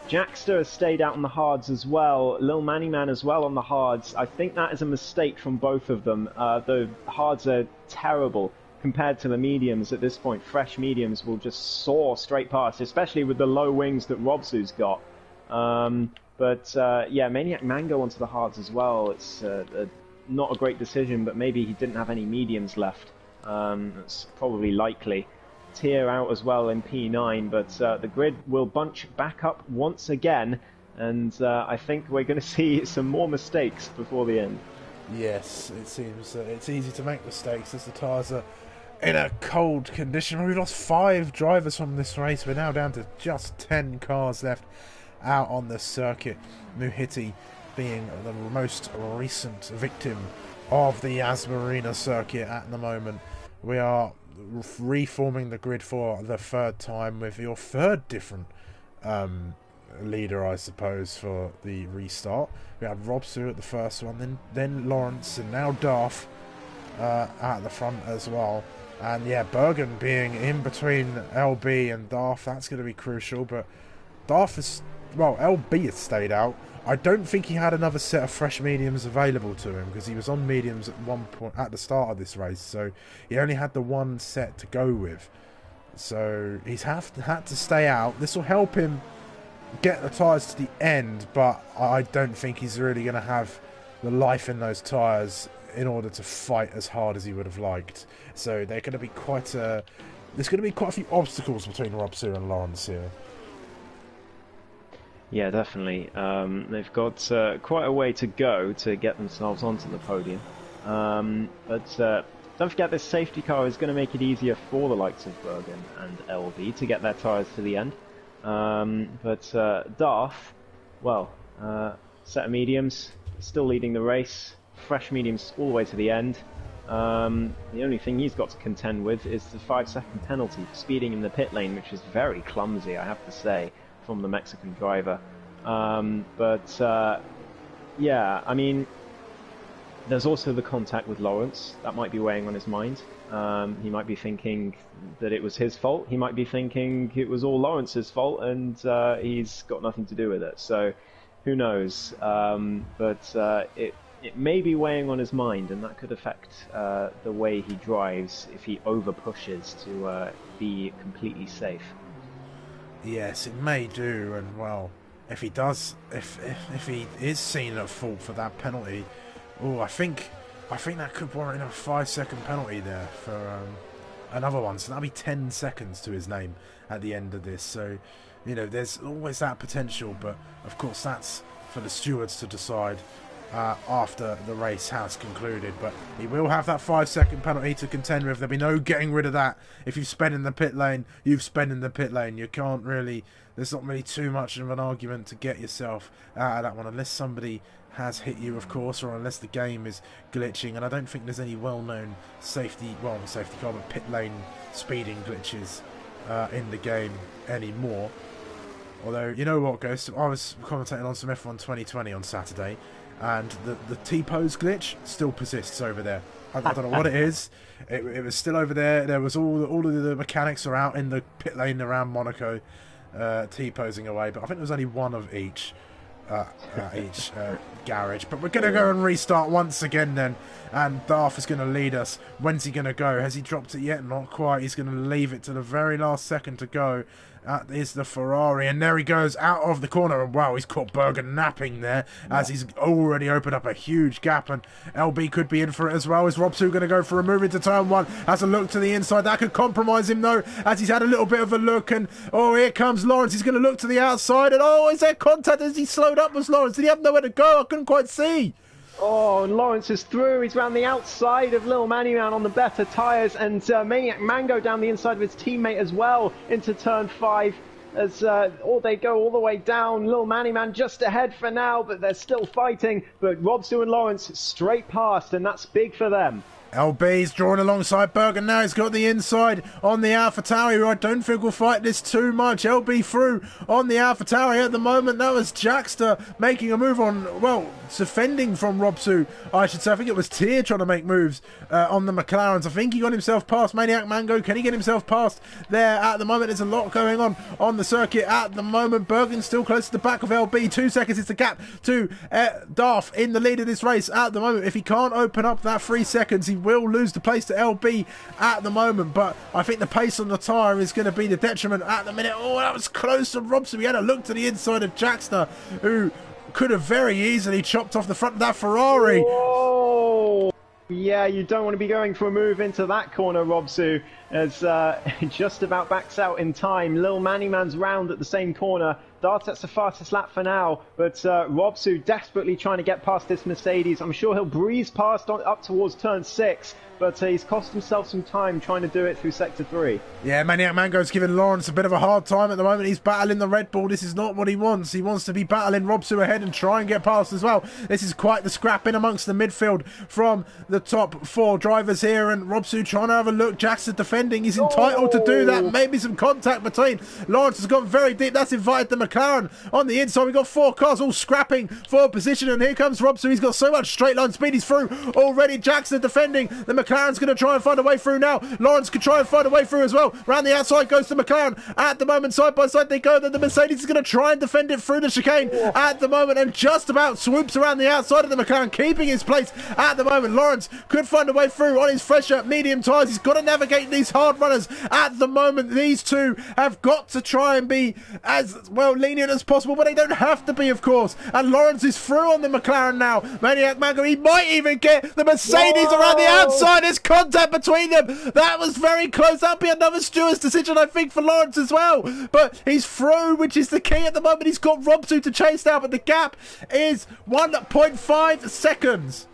Jackster has stayed out on the hards as well. Lil Manny Man as well on the hards. I think that is a mistake from both of them. The hards are terrible compared to the mediums at this point. Fresh mediums will just soar straight past, especially with the low wings that Robsu's got. Yeah, Maniac Mango onto the hards as well. It's not a great decision, but maybe he didn't have any mediums left. That's probably likely. Tier out as well in P9, but the grid will bunch back up once again, and I think we're going to see some more mistakes before the end. Yes, it seems it's easy to make mistakes as the tyres are in a cold condition. We've lost 5 drivers from this race. We're now down to just 10 cars left out on the circuit. Muhiti being the most recent victim of the Yas Marina circuit at the moment. We are reforming the grid for the 3rd time with your 3rd different leader, I suppose, for the restart. We had Robsu at the first one, then Lawrence, and now Darth at the front as well. And yeah, Bergen being in between LB and Darth, that's going to be crucial. But Darth is, well, LB has stayed out. I don't think he had another set of fresh mediums available to him, because he was on mediums at one point at the start of this race, so he only had the one set to go with. So he's had to stay out. This will help him get the tyres to the end, but I don't think he's really going to have the life in those tyres in order to fight as hard as he would have liked. So they're going to be there's going to be quite a few obstacles between Robsu and Lawrence here. Yeah, definitely. They've got quite a way to go to get themselves onto the podium. But don't forget, this safety car is going to make it easier for the likes of Bergen and LB to get their tyres to the end. Darth, well, set of mediums, still leading the race. Fresh mediums all the way to the end. The only thing he's got to contend with is the 5-second penalty for speeding in the pit lane, which is very clumsy, I have to say, from the Mexican driver. Yeah, I mean, there's also the contact with Lawrence. That might be weighing on his mind. He might be thinking that it was his fault. He might be thinking it was all Lawrence's fault, and he's got nothing to do with it. So, who knows? it may be weighing on his mind, and that could affect the way he drives if he over pushes to be completely safe. Yes, it may do, and well, if he does, if he is seen at fault for that penalty, oh, I think that could warrant a 5-second penalty there for another one. So that'll be 10 seconds to his name at the end of this. So, you know, there's always that potential, but of course that's for the stewards to decide after the race has concluded. But he will have that 5-second penalty to contend with. There'll be no getting rid of that. If you've spent in the pit lane, you've spent in the pit lane. You can't really, there's not really too much of an argument to get yourself out of that one, unless somebody has hit you, of course, or unless the game is glitching. And I don't think there's any well-known safety car, but pit lane speeding glitches in the game anymore. Although, you know what, Ghost, I was commentating on some F1 2020 on Saturday, and the T-pose glitch still persists over there. I don't know what it is. It was still over there. There was all of the mechanics are out in the pit lane around Monaco, T-posing away. But I think there was only one of each garage. But we're going to go and restart once again then. And Darth is going to lead us. When's he going to go? Has he dropped it yet? Not quite. He's going to leave it to the very last second to go. That is the Ferrari, and there he goes out of the corner, and wow, he's caught Berger napping there as he's already opened up a huge gap, and LB could be in for it as well. Is Robsu going to go for a move into turn one? Has a look to the inside. That could compromise him though, as he's had a little bit of a look, and oh, here comes Lawrence. He's going to look to the outside, and oh, is there contact as he slowed up? Was Lawrence? Did he have nowhere to go? I couldn't quite see. Oh, and Lawrence is through. He's round the outside of Little Manny Man on the better tyres, and Maniac Mango down the inside of his teammate as well into turn 5. As they go all the way down. Little Manny Man just ahead for now, but they're still fighting. But Robsu and Lawrence straight past, and that's big for them. LB's drawn alongside Berger now. He's got the inside on the AlphaTauri, who I don't think will fight this too much. LB through on the AlphaTauri at the moment. That was Jackster making a move on, well, defending from Robsu, I should say. I think it was Tier trying to make moves on the McLarens. I think he got himself past Maniac Mango. Can he get himself past there at the moment? There's a lot going on the circuit at the moment. Bergen's still close to the back of LB. 2 seconds is the gap to Darth in the lead of this race at the moment. If he can't open up that 3 seconds, he will lose the place to LB at the moment, but I think the pace on the tyre is going to be the detriment at the minute. Oh, that was close to Robson. He had a look to the inside of Jackster, who could have very easily chopped off the front of that Ferrari. Whoa! Yeah, you don't want to be going for a move into that corner, Robsu, as just about backs out in time. Lil Manny Man's round at the same corner. Dartet's the fastest lap for now, but Robsu desperately trying to get past this Mercedes. I'm sure he'll breeze past up towards turn 6, but he's cost himself some time trying to do it through Sector 3. Yeah, Maniac Mango's giving Lawrence a bit of a hard time at the moment. He's battling the Red Bull. This is not what he wants. He wants to be battling Robsu ahead and try and get past as well. This is quite the scrap in amongst the midfield from the top 4 drivers here, and Robsu trying to have a look. Jackson defending. He's entitled to do that. Maybe some contact between. Lawrence has gone very deep. That's invited the McLaren on the inside. We've got 4 cars all scrapping for position, and here comes Robsu. He's got so much straight line speed. He's through already. Jackson defending. The McLaren's going to try and find a way through now. Lawrence can try and find a way through as well. Round the outside goes the McLaren. At the moment, side by side they go. Then the Mercedes is going to try and defend it through the chicane at the moment, and just about swoops around the outside of the McLaren, keeping his place at the moment. Lawrence could find a way through on his fresher medium tyres. He's got to navigate these hard runners at the moment. These two have got to try and be as well lenient as possible, but they don't have to be, of course. And Lawrence is through on the McLaren now. Maniac Mango, he might even get the Mercedes around the outside. There's contact between them. That was very close. That'll be another steward's decision, I think, for Lawrence as well. But he's through, which is the key at the moment. He's got Robsu to chase now, but the gap is 1.5 seconds.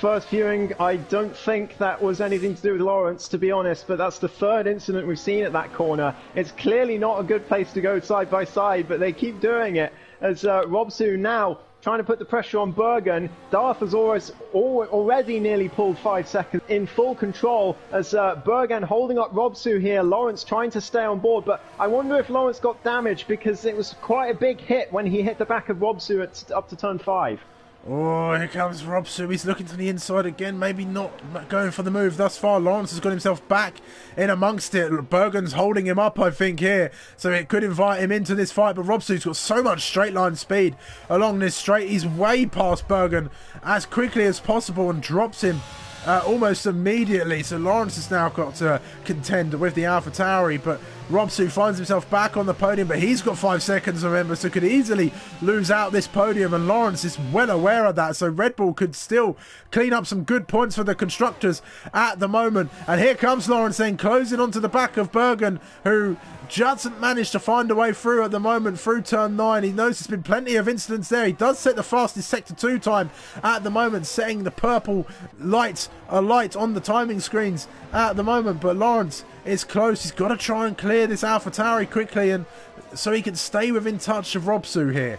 First viewing, I don't think that was anything to do with Lawrence, to be honest, but that's the 3rd incident we've seen at that corner. It's clearly not a good place to go side by side, but they keep doing it as Robsu now trying to put the pressure on Bergen. Darth has already nearly pulled 5 seconds in full control as Bergen holding up Robsu here. Lawrence trying to stay on board, but I wonder if Lawrence got damaged because it was quite a big hit when he hit the back of Robsu up to turn 5. Oh, here comes Robsu. He's looking to the inside again. Maybe not going for the move thus far. Lawrence has got himself back in amongst it. Bergen's holding him up, I think, here. So it could invite him into this fight. But Robsu's got so much straight line speed along this straight. He's way past Bergen as quickly as possible and drops him almost immediately. So Lawrence has now got to contend with the AlphaTauri, but Robsu finds himself back on the podium, but he's got 5 seconds, remember, so could easily lose out this podium, and Lawrence is well aware of that. So Red Bull could still clean up some good points for the constructors at the moment. And here comes Lawrence then, closing onto the back of Bergen, who hasn't managed to find a way through at the moment through turn 9. He knows there's been plenty of incidents there. He does set the fastest sector 2 time at the moment, setting the purple light alight on the timing screens at the moment. But Lawrence is close. He's got to try and clear this AlphaTauri quickly, and so he can stay within touch of Robsu here.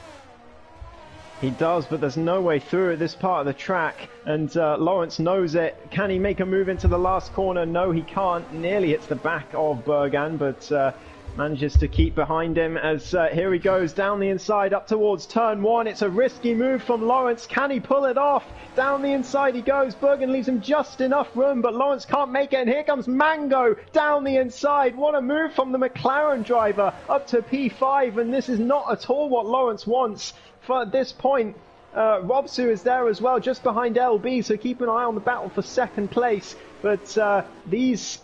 He does, but there's no way through at this part of the track, and Lawrence knows it. Can he make a move into the last corner? No, he can't. Nearly hits the back of Bergen, but manages to keep behind him as here he goes down the inside up towards turn 1. It's a risky move from Lawrence. Can he pull it off? Down the inside he goes. Bergen leaves him just enough room, but Lawrence can't make it, and here comes Mango down the inside. What a move from the McLaren driver up to P5, and this is not at all what Lawrence wants. For at this point, Robsu is there as well, just behind LB, so keep an eye on the battle for second place. But these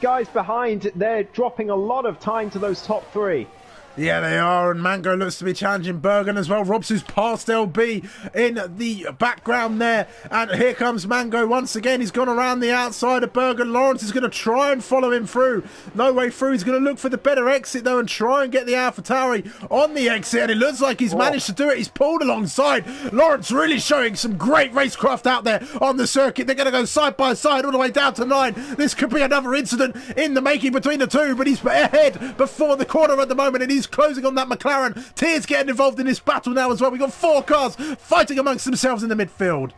guys behind, they're dropping a lot of time to those top 3. Yeah, they are, and Mango looks to be challenging Bergen as well. Robsu's past LB in the background there, and here comes Mango once again. He's gone around the outside of Bergen. Lawrence is going to try and follow him through. No way through. He's going to look for the better exit, though, and try and get the AlphaTauri on the exit, and it looks like he's managed to do it. He's pulled alongside. Lawrence really showing some great racecraft out there on the circuit. They're going to go side by side all the way down to 9. This could be another incident in the making between the two, but he's ahead before the corner at the moment, and he's closing on that McLaren. Tears getting involved in this battle now as well. We've got 4 cars fighting amongst themselves in the midfield.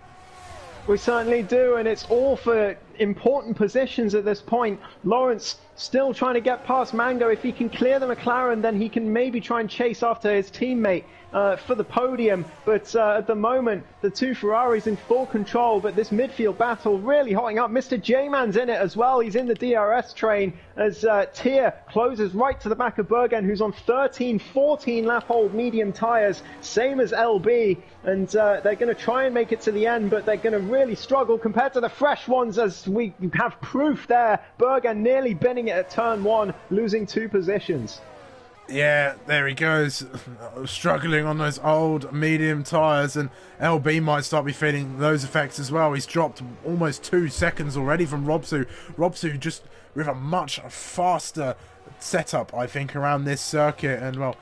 We certainly do, and it's all for important positions at this point. Lawrence still trying to get past Mango. If he can clear the McLaren, then he can maybe try and chase after his teammate for the podium. But at the moment, the 2 Ferraris in full control, but this midfield battle really hotting up. Mr. J-Man's in it as well. He's in the DRS train as Tier closes right to the back of Bergen, who's on 13, 14 lap old medium tyres, same as LB. And they're going to try and make it to the end, but they're going to really struggle compared to the fresh ones, as we have proof there. Bergen nearly binning it at turn 1, losing 2 positions. Yeah, there he goes, struggling on those old medium tyres, and LB might start be feeling those effects as well. He's dropped almost 2 seconds already from Robsu. Robsu just with a much faster setup, I think, around this circuit, and well,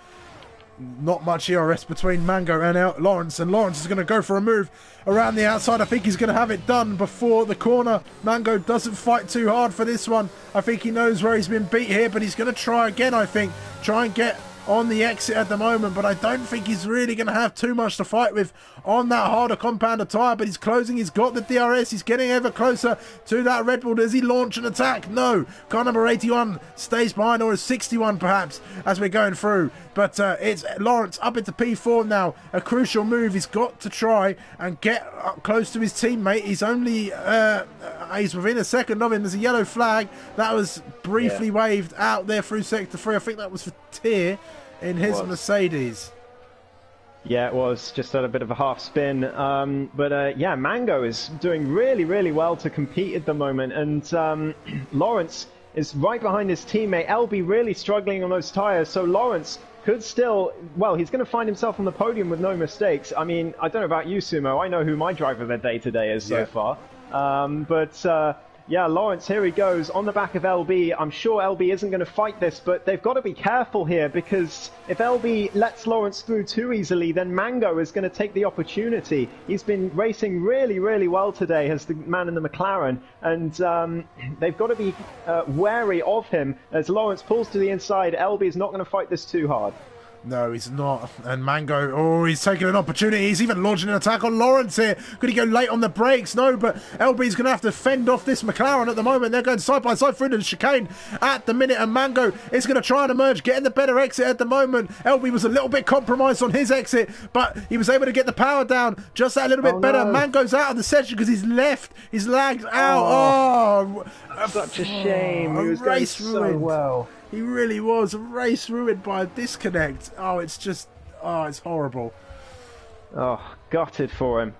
not much ERS between Mango and Lawrence, and Lawrence is going to go for a move around the outside. I think he's going to have it done before the corner. Mango doesn't fight too hard for this one. I think he knows where he's been beat here, but he's going to try again, I think. Try and get on the exit at the moment, but I don't think he's really going to have too much to fight with on that harder compounder tyre. But he's closing, he's got the DRS, he's getting ever closer to that Red Bull. Does he launch an attack? No. Car number 81 stays behind, or is 61 perhaps, as we're going through. But it's Lawrence up into P4 now. A crucial move. He's got to try and get up close to his teammate. He's only he's within a second of him. There's a yellow flag that was briefly waved out there through sector 3. I think that was for Tier in his Mercedes. Yeah, it was. Just had a bit of a half spin. But yeah, Mango is doing really, really well to compete at the moment. And Lawrence is right behind his teammate. LB really struggling on those tyres. So Lawrence could still, well, he's going to find himself on the podium with no mistakes. I mean, I don't know about you, Sumo. I know who my driver of the day today is so far. Yeah, Lawrence, here he goes on the back of LB. I'm sure LB isn't going to fight this, but they've got to be careful here, because if LB lets Lawrence through too easily, then Mango is going to take the opportunity. He's been racing really, really well today as the man in the McLaren, and they've got to be wary of him as Lawrence pulls to the inside. LB is not going to fight this too hard. No, he's not. And Mango, oh, he's taking an opportunity. He's even launching an attack on Lawrence here. Could he go late on the brakes? No, but LB's going to have to fend off this McLaren at the moment. They're going side by side through the chicane at the minute. And Mango is going to try and emerge, getting the better exit at the moment. LB was a little bit compromised on his exit, but he was able to get the power down just that little bit better. No. Mango's out of the session because he's left. He's lagged out. Such a shame. He was going so well. He really was. A race ruined by a disconnect. Oh, it's just... Oh, it's horrible. Oh, gutted for him.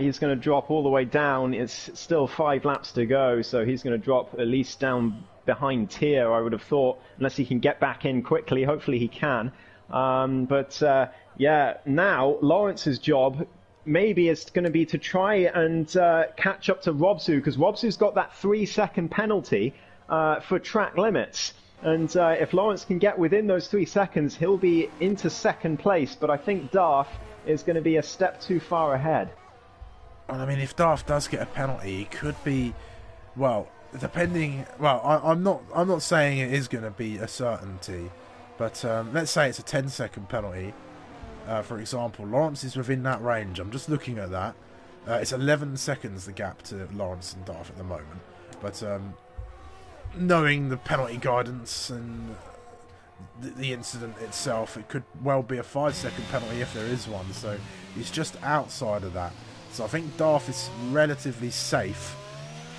He's going to drop all the way down. It's still 5 laps to go, so he's going to drop at least down behind Tier, I would have thought, unless he can get back in quickly. Hopefully he can. Yeah, now Lawrence's job maybe is going to be to try and catch up to Robsu, because Robsu's got that 3-second penalty for track limits. And if Lawrence can get within those 3 seconds, he'll be into second place. But I think Darth is going to be a step too far ahead. Well, I mean, if Darth does get a penalty, he could be, well, depending. Well, I'm not saying it is going to be a certainty, but let's say it's a 10-second penalty. For example, Lawrence is within that range. I'm just looking at that. It's 11 seconds the gap to Lawrence and Darth at the moment, but. Knowing the penalty guidance and the incident itself, it could well be a 5-second penalty if there is one, so he's just outside of that. So I think Darth is relatively safe.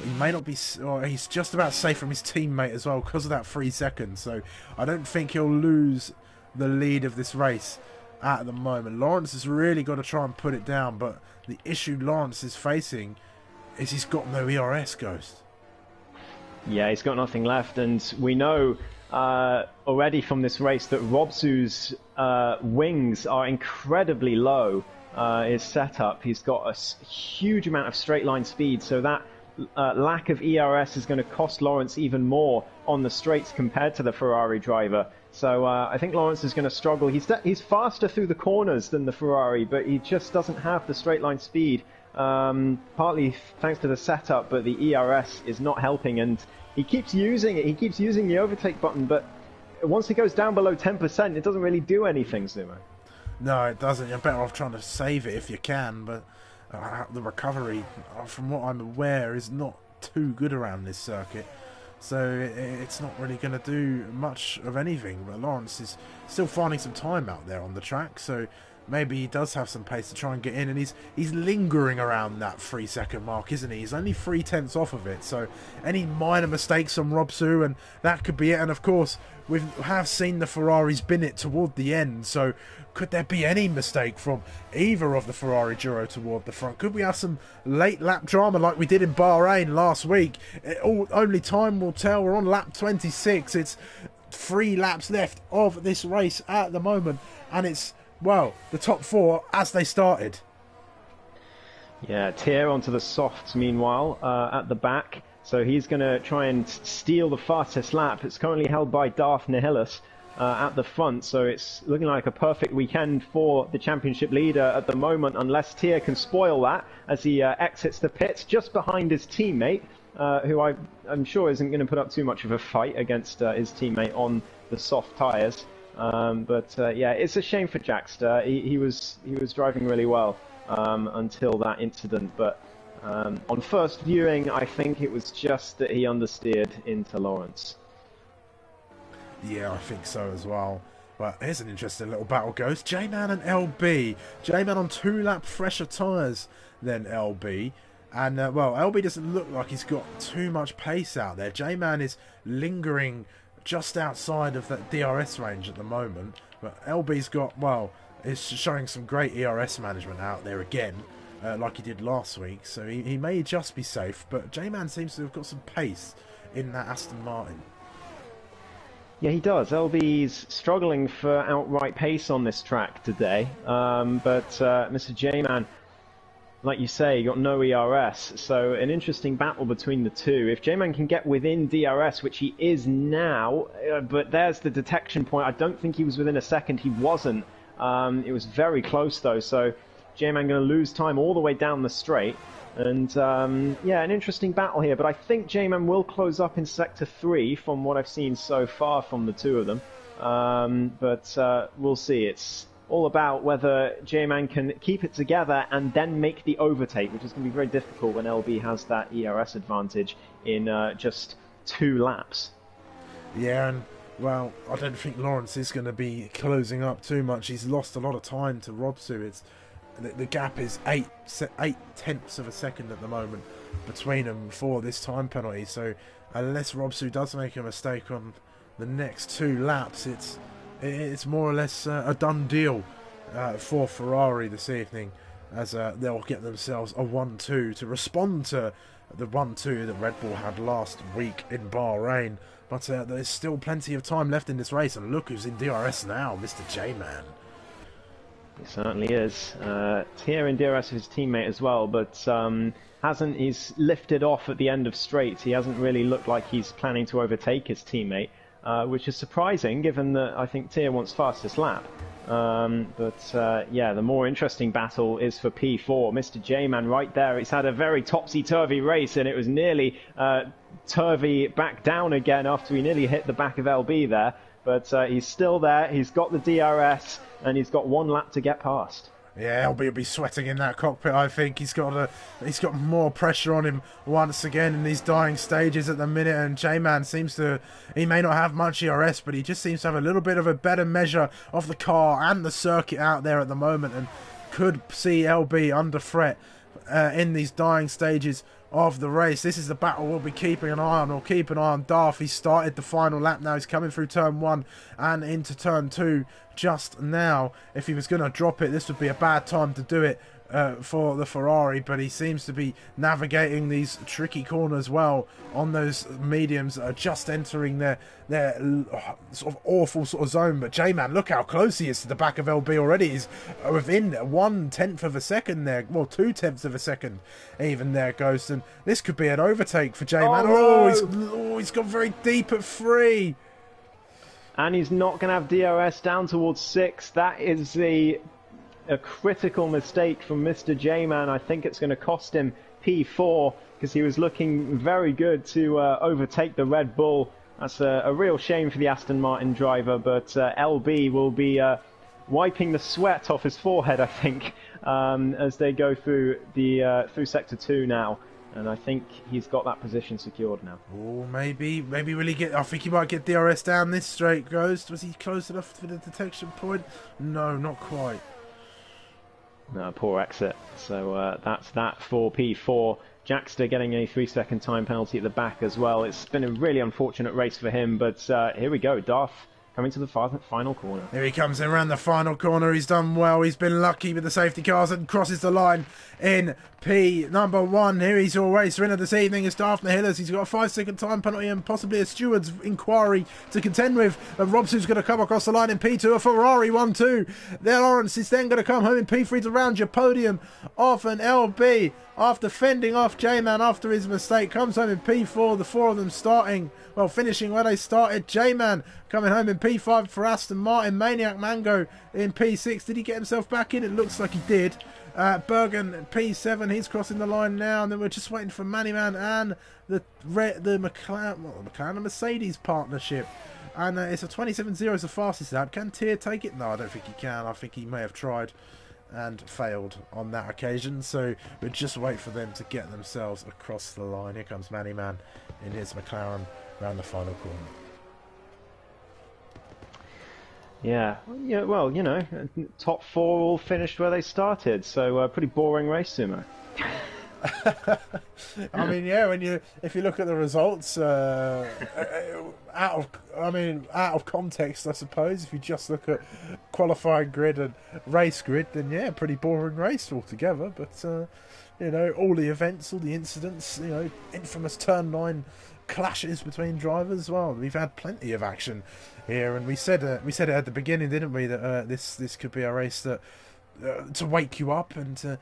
He may not be, or he's just about safe from his teammate as well because of that 3 seconds, so I don't think he'll lose the lead of this race at the moment. Lawrence has really got to try and put it down, but the issue Lawrence is facing is he's got no ERS, Ghost. Yeah, he's got nothing left, and we know already from this race that Robsu's wings are incredibly low. His setup, he's got a huge amount of straight line speed, so that lack of ERS is going to cost Lawrence even more on the straights compared to the Ferrari driver. So I think Lawrence is going to struggle. He's faster through the corners than the Ferrari, but he just doesn't have the straight line speed. Partly thanks to the setup, but the ERS is not helping, and he keeps using it. He keeps using the overtake button, but once he goes down below 10%, it doesn't really do anything, Sumo. No, it doesn't. You're better off trying to save it if you can, but the recovery, from what I'm aware, is not too good around this circuit. So it's not really going to do much of anything. But Lawrence is still finding some time out there on the track, so maybe he does have some pace to try and get in, and he's lingering around that 3-second mark, isn't he? He's only 0.3 off of it, so any minor mistakes on Robsu, and that could be it. And of course, we have seen the Ferraris bin it toward the end, so could there be any mistake from either of the Ferrari duo toward the front? Could we have some late lap drama like we did in Bahrain last week? Only time will tell. We're on lap 26. It's 3 laps left of this race at the moment, and it's, well, the top 4 as they started. Yeah, Tier onto the softs meanwhile at the back. So he's going to try and steal the fastest lap. It's currently held by Darth Nihilus at the front. So it's looking like a perfect weekend for the championship leader at the moment, unless Tier can spoil that as he exits the pits just behind his teammate, who I'm sure isn't going to put up too much of a fight against his teammate on the soft tyres. Yeah, it's a shame for Jackster. He was driving really well until that incident, but on first viewing, I think it was just that he understeered into Lawrence. Yeah, I think so as well. But here's an interesting little battle, Ghost. J-Man and LB. J-Man on 2 lap fresher tyres than LB. And, well, LB doesn't look like he's got too much pace out there. J-Man is lingering just outside of that DRS range at the moment, but LB's got, well, is showing some great ERS management out there again, like he did last week, so he may just be safe, but J-Man seems to have got some pace in that Aston Martin. Yeah, he does. LB's struggling for outright pace on this track today, but Mr. J-Man, like you say, got no ERS, so an interesting battle between the two. If J-Man can get within DRS, which he is now, but there's the detection point. I don't think he was within a second. He wasn't. It was very close, though, so J-Man going to lose time all the way down the straight. And, yeah, an interesting battle here, but I think J-Man will close up in Sector 3 from what I've seen so far from the two of them. But we'll see. It's all about whether J-Man can keep it together and then make the overtake, which is going to be very difficult when LB has that ERS advantage in just 2 laps. Yeah, and well, I don't think Lawrence is going to be closing up too much. He's lost a lot of time to Robsu. It's the gap is 8/10 of a second at the moment between them for this time penalty. So unless Robsu does make a mistake on the next 2 laps, it's more or less a done deal for Ferrari this evening, as they'll get themselves a 1-2 to respond to the 1-2 that Red Bull had last week in Bahrain. But there's still plenty of time left in this race, and look who's in DRS now, Mr. J-Man. He certainly is. Here in DRS is his teammate as well, but he's lifted off at the end of straights. He hasn't really looked like he's planning to overtake his teammate, which is surprising given that I think Tier wants fastest lap. Yeah, the more interesting battle is for P4. Mr. J-Man right there. It's had a very topsy-turvy race, and it was nearly turvy back down again after he nearly hit the back of LB there. But he's still there. He's got the DRS, and he's got 1 lap to get past. Yeah, LB will be sweating in that cockpit. I think he's got more pressure on him once again in these dying stages at the minute. And J-Man he may not have much ERS, but he just seems to have a little bit of a better measure of the car and the circuit out there at the moment, and could see LB under threat in these dying stages of the race. This is the battle we'll be keeping an eye on. We'll keep an eye on Darth. He started the final lap now. He's coming through turn 1 and into turn 2 just now. If he was going to drop it, this would be a bad time to do it for the Ferrari, but he seems to be navigating these tricky corners well on those mediums that are just entering their sort of awful sort of zone. But J-Man, look how close he is to the back of LB already. He's within 1/10 of a second there, well, 2/10 of a second even there, Ghost, and this could be an overtake for J-Man. He's gone very deep at 3. And he's not going to have DRS down towards 6. That is a critical mistake from Mr. J-Man. I think it's going to cost him P4, because he was looking very good to overtake the Red Bull. That's a real shame for the Aston Martin driver, but LB will be wiping the sweat off his forehead, I think, as they go through through Sector 2 now. And I think he's got that position secured now. Oh, maybe will he get... I think he might get DRS down this straight, Ghost. Was he close enough for the detection point? No, not quite. No, poor exit. So that's that for P4. Jackster getting a 3-second time penalty at the back as well. It's been a really unfortunate race for him, but here we go. Darth coming to the final corner. Here he comes in around the final corner. He's done well. He's been lucky with the safety cars and crosses the line in P1. Here he's your race winner this evening. It's Darth Nihilus. He's got a 5-second time penalty and possibly a steward's inquiry to contend with. Robson's going to come across the line in P2. A Ferrari 1-2. There, Lawrence is then going to come home in P3 to round your podium off an LB after fending off J-Man after his mistake. Comes home in P4. The 4 of them finishing where they started. J-Man coming home in P5 for Aston Martin. Maniac Mango in P6. Did he get himself back in? It looks like he did. Bergen P7, he's crossing the line now, and then we're just waiting for Mannyman and the McLaren Mercedes partnership. And it's a 27.0 is the fastest lap. Can Tier take it? No, I don't think he can. I think he may have tried and failed on that occasion. So we'll just wait for them to get themselves across the line. Here comes Mannyman in his McLaren around the final corner. Yeah, well, top 4 all finished where they started, so pretty boring race, Sumo. I mean, yeah, if you look at the results, out of context, I suppose, if you just look at qualifying grid and race grid, then yeah, pretty boring race altogether. But all the events, all the incidents, infamous turn 9 clashes between drivers. Well, we've had plenty of action here, and we said it at the beginning, didn't we, that this could be a race that to wake you up and to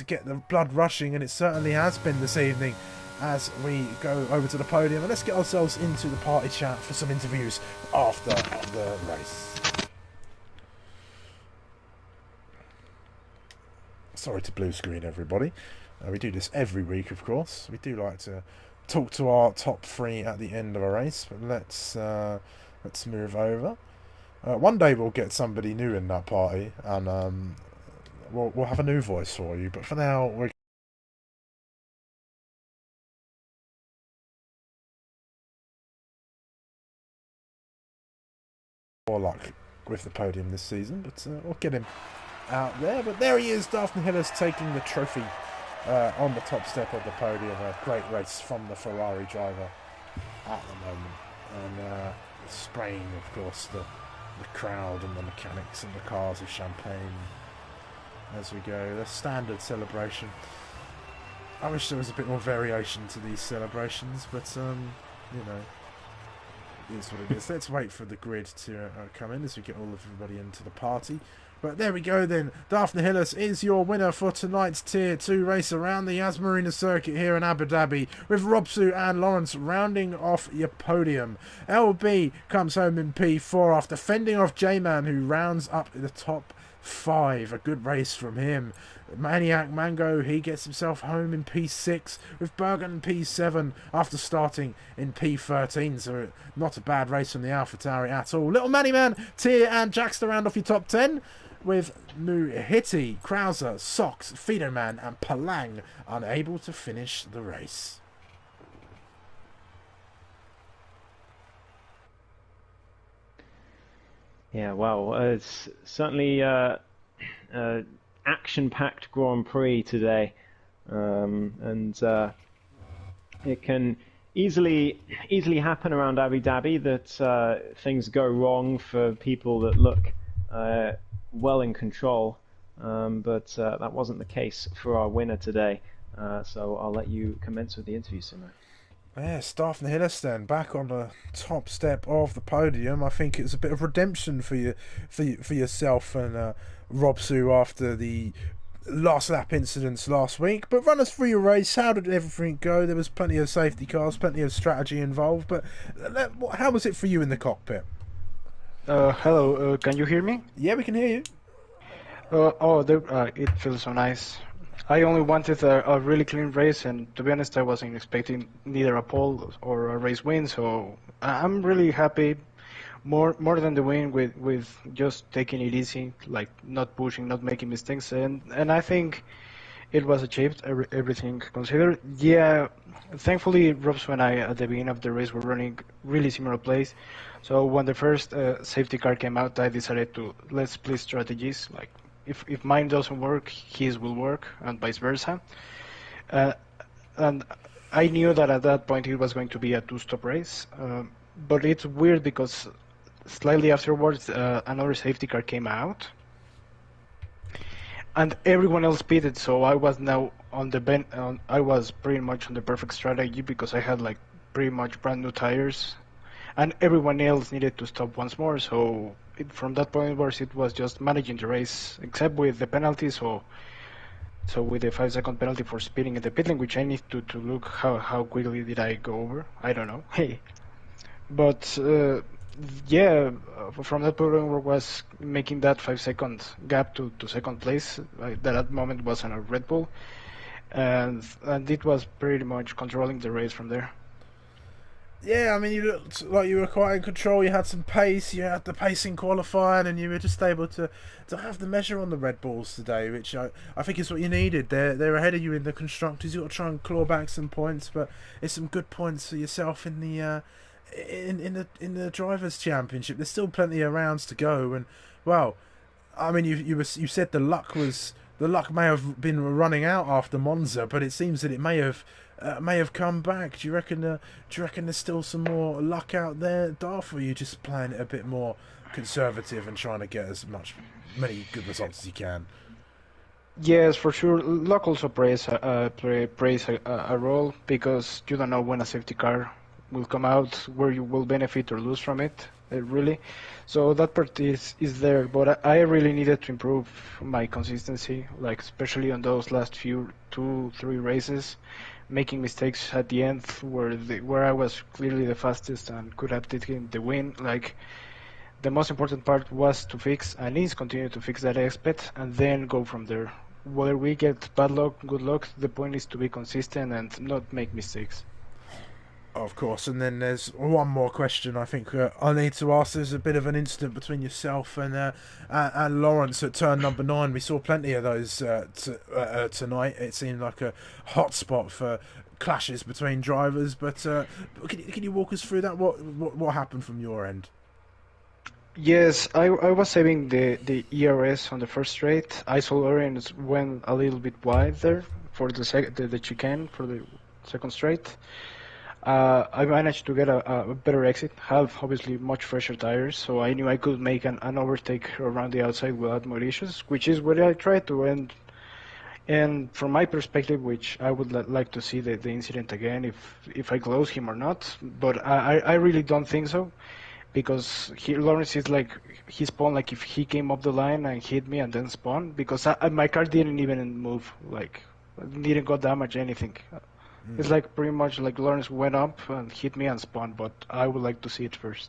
get the blood rushing, and it certainly has been this evening as we go over to the podium. And let's get ourselves into the party chat for some interviews after the race. Sorry to blue screen everybody. We do this every week, of course. We do like to talk to our top 3 at the end of a race, but let's move over One day we'll get somebody new in that party, and we'll have a new voice for you. But for now, we're more luck with the podium this season. But we'll get him out there. But there he is, Daphne Hillis taking the trophy on the top step of the podium. A great race from the Ferrari driver at the moment, and spraying, of course, the crowd and the mechanics and the cars with champagne as we go. The standard celebration. I wish there was a bit more variation to these celebrations, but you know, it is what it is. Let's wait for the grid to come in as we get all of everybody into the party. But there we go then. Daphne Hillis is your winner for tonight's Tier 2 race around the Yas Marina circuit here in Abu Dhabi, with Robsu and Lawrence rounding off your podium. LB comes home in P4 after fending off J-Man, who rounds up the top 5. A good race from him. Maniac Mango, he gets himself home in P6, with Bergen P7 after starting in P13, so not a bad race from the AlphaTauri at all. Little Manny Man, Tier and Jax to round off your top 10, with Muhiti, Krauser, Sox, Fiederman and Palang unable to finish the race. Yeah, wow, it's certainly action-packed Grand Prix today, and it can easily happen around Abu Dhabi that things go wrong for people that look well in control, but that wasn't the case for our winner today. So I'll let you commence with the interview, Sumo. Yes, Daphne Hillis then back on the top step of the podium. I think it's a bit of redemption for you, for yourself and Robsu after the last lap incidents last week. But run us through your race. How did everything go? There was plenty of safety cars, plenty of strategy involved. But how was it for you in the cockpit? Hello, can you hear me? Yeah, we can hear you. It feels so nice. I only wanted a really clean race, and to be honest, I wasn't expecting neither a pole or a race win, so I'm really happy, more than the win, with just taking it easy, like not pushing, not making mistakes, and I think it was achieved, everything considered. Yeah, thankfully, Robs and I at the beginning of the race were running really similar plays, so when the first safety car came out, I decided to let's split strategies, like if mine doesn't work, his will work, and vice versa. And I knew that at that point it was going to be a two-stop race, but it's weird because slightly afterwards another safety car came out, and everyone else pitted, so I was now on the I was pretty much on the perfect strategy because I had like pretty much brand new tires, and everyone else needed to stop once more, so from that point onwards it was just managing the race, except with the penalty, so with the 5-second penalty for speeding in the pit lane, which I need to look how quickly did I go over, I don't know. Hey, but yeah, from that point onward was making that 5-second gap to second place. That moment was on a Red Bull, and it was pretty much controlling the race from there. Yeah, I mean, you looked like you were quite in control. You had some pace. You had the pace in qualifying, and you were just able to have the measure on the Red Bulls today, which I think is what you needed. They're ahead of you in the constructors. You've got to try and claw back some points, but it's some good points for yourself in the in the drivers' championship. There's still plenty of rounds to go, and well, I mean, you said the luck may have been running out after Monza, but it seems that it may have come back. Do you reckon there's still some more luck out there, Darth, or are you just playing it a bit more conservative and trying to get many good results as you can? Yes, for sure. Luck also plays a role because you don't know when a safety car will come out, where you will benefit or lose from it, really. So that part is there, but I really needed to improve my consistency, like especially on those last few 2-3 races, making mistakes at the end where I was clearly the fastest and could have taken the win. Like the most important part was to fix and is continue to fix that aspect and then go from there. Whether we get bad luck, good luck, the point is to be consistent and not make mistakes. Of course, and then there's one more question I think I need to ask. There's a bit of an incident between yourself and Lawrence at turn number 9. We saw plenty of those tonight. It seemed like a hot spot for clashes between drivers. But can you walk us through that? What happened from your end? Yes, I was saving the ERS on the first straight. I saw Lawrence went a little bit wide there for the chicane for the second straight. I managed to get a better exit, have obviously much fresher tires, so I knew I could make an overtake around the outside without more issues, which is what I tried to. And from my perspective, which I would like to see the incident again, if I close him or not, but I really don't think so, because Lawrence is like, he spawned like if he came up the line and hit me and then spawned, because my car didn't even move, like, didn't got damage, anything. It's like pretty much like Lawrence went up and hit me and spawned, but I would like to see it first.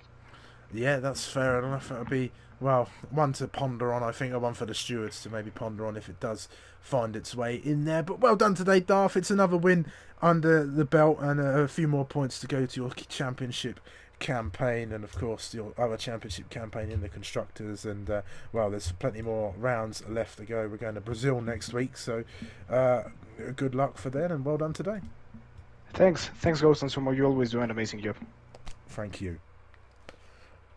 Yeah, that's fair enough. That'll be, well, one to ponder on, I think, or one for the stewards to maybe ponder on if it does find its way in there. But well done today, Darth. It's another win under the belt and a few more points to go to your championship campaign and, of course, your other championship campaign in the constructors. And, well, there's plenty more rounds left to go. We're going to Brazil next week, so good luck for that and well done today. Thanks, Ghost and Sumo. You always do an amazing job. Thank you.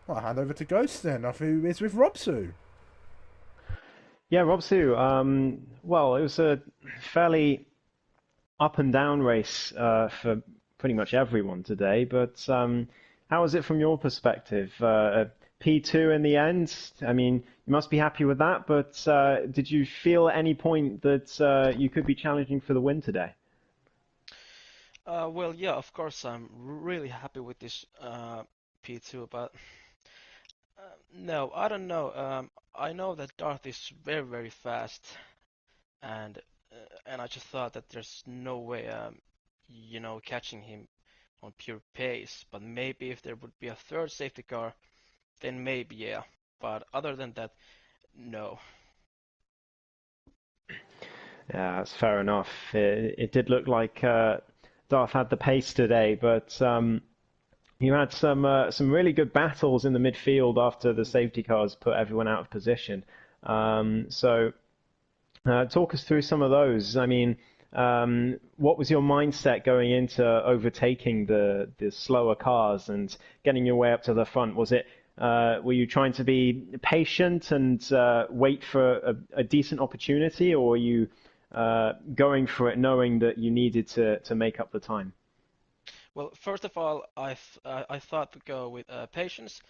Well, I'll hand over to Ghost then, who is with Robsu. Yeah, Robsu. Well, it was a fairly up and down race for pretty much everyone today. But how was it from your perspective? P2 in the end. I mean, you must be happy with that. But did you feel at any point that you could be challenging for the win today? Well, yeah, of course, I'm really happy with this P2, but no, I don't know. I know that Darth is very, very fast, and and I just thought that there's no way, catching him on pure pace. But maybe if there would be a third safety car, then maybe, yeah. But other than that, no. Yeah, that's fair enough. It did look like Darth had the pace today, but you had some really good battles in the midfield after the safety cars put everyone out of position. So talk us through some of those. I mean, what was your mindset going into overtaking the slower cars and getting your way up to the front? Was it were you trying to be patient and wait for a decent opportunity, or were you going for it knowing that you needed to make up the time? Well, first of all, I thought to go with patience.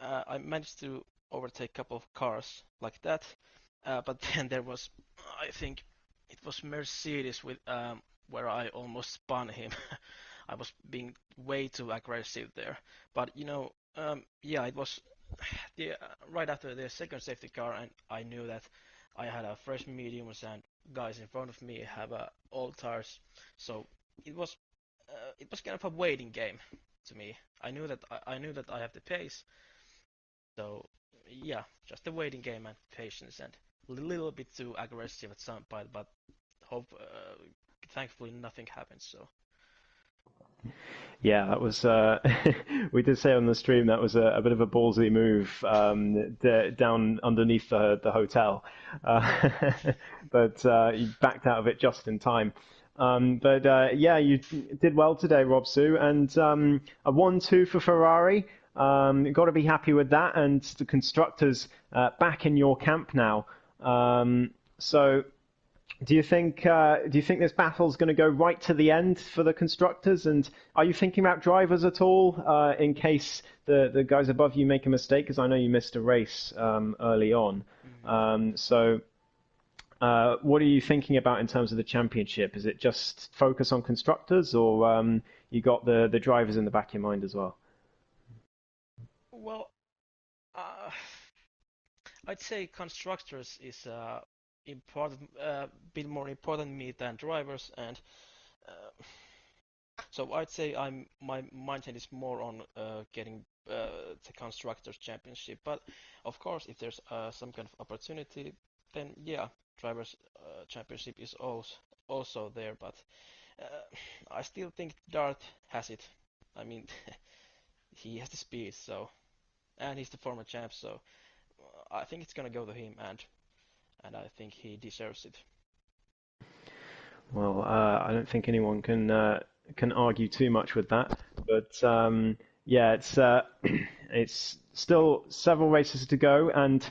I managed to overtake a couple of cars like that, but then there was, I think, it was Mercedes with where I almost spun him. I was being way too aggressive there, but yeah, it was right after the second safety car, and I knew that I had a fresh mediums and guys in front of me have old tires, so it was it was kind of a waiting game to me. I knew that I have the pace, so yeah, just a waiting game and patience and a little bit too aggressive at some point, but hope thankfully nothing happened. So Yeah, that was we did say on the stream that was a bit of a ballsy move down underneath the hotel, but you backed out of it just in time. But yeah, you did well today, Robsu, and a 1-2 for Ferrari. Got to be happy with that, and the constructors back in your camp now. So. Do you think this battle is going to go right to the end for the constructors? And are you thinking about drivers at all in case the guys above you make a mistake? Because I know you missed a race early on. So what are you thinking about in terms of the championship? Is it just focus on constructors, or you got the drivers in the back of your mind as well? well, I'd say constructors is important, bit more important me than drivers, and uh, so I'd say my mindset is more on getting the constructors championship. But of course, if there's some kind of opportunity, then yeah, drivers championship is also there. But I still think Dart has it. I mean, he has the speed, so, and he's the former champ, so I think it's gonna go to him, and I think he deserves it. Well, I don't think anyone can argue too much with that. But yeah, it's it's still several races to go, and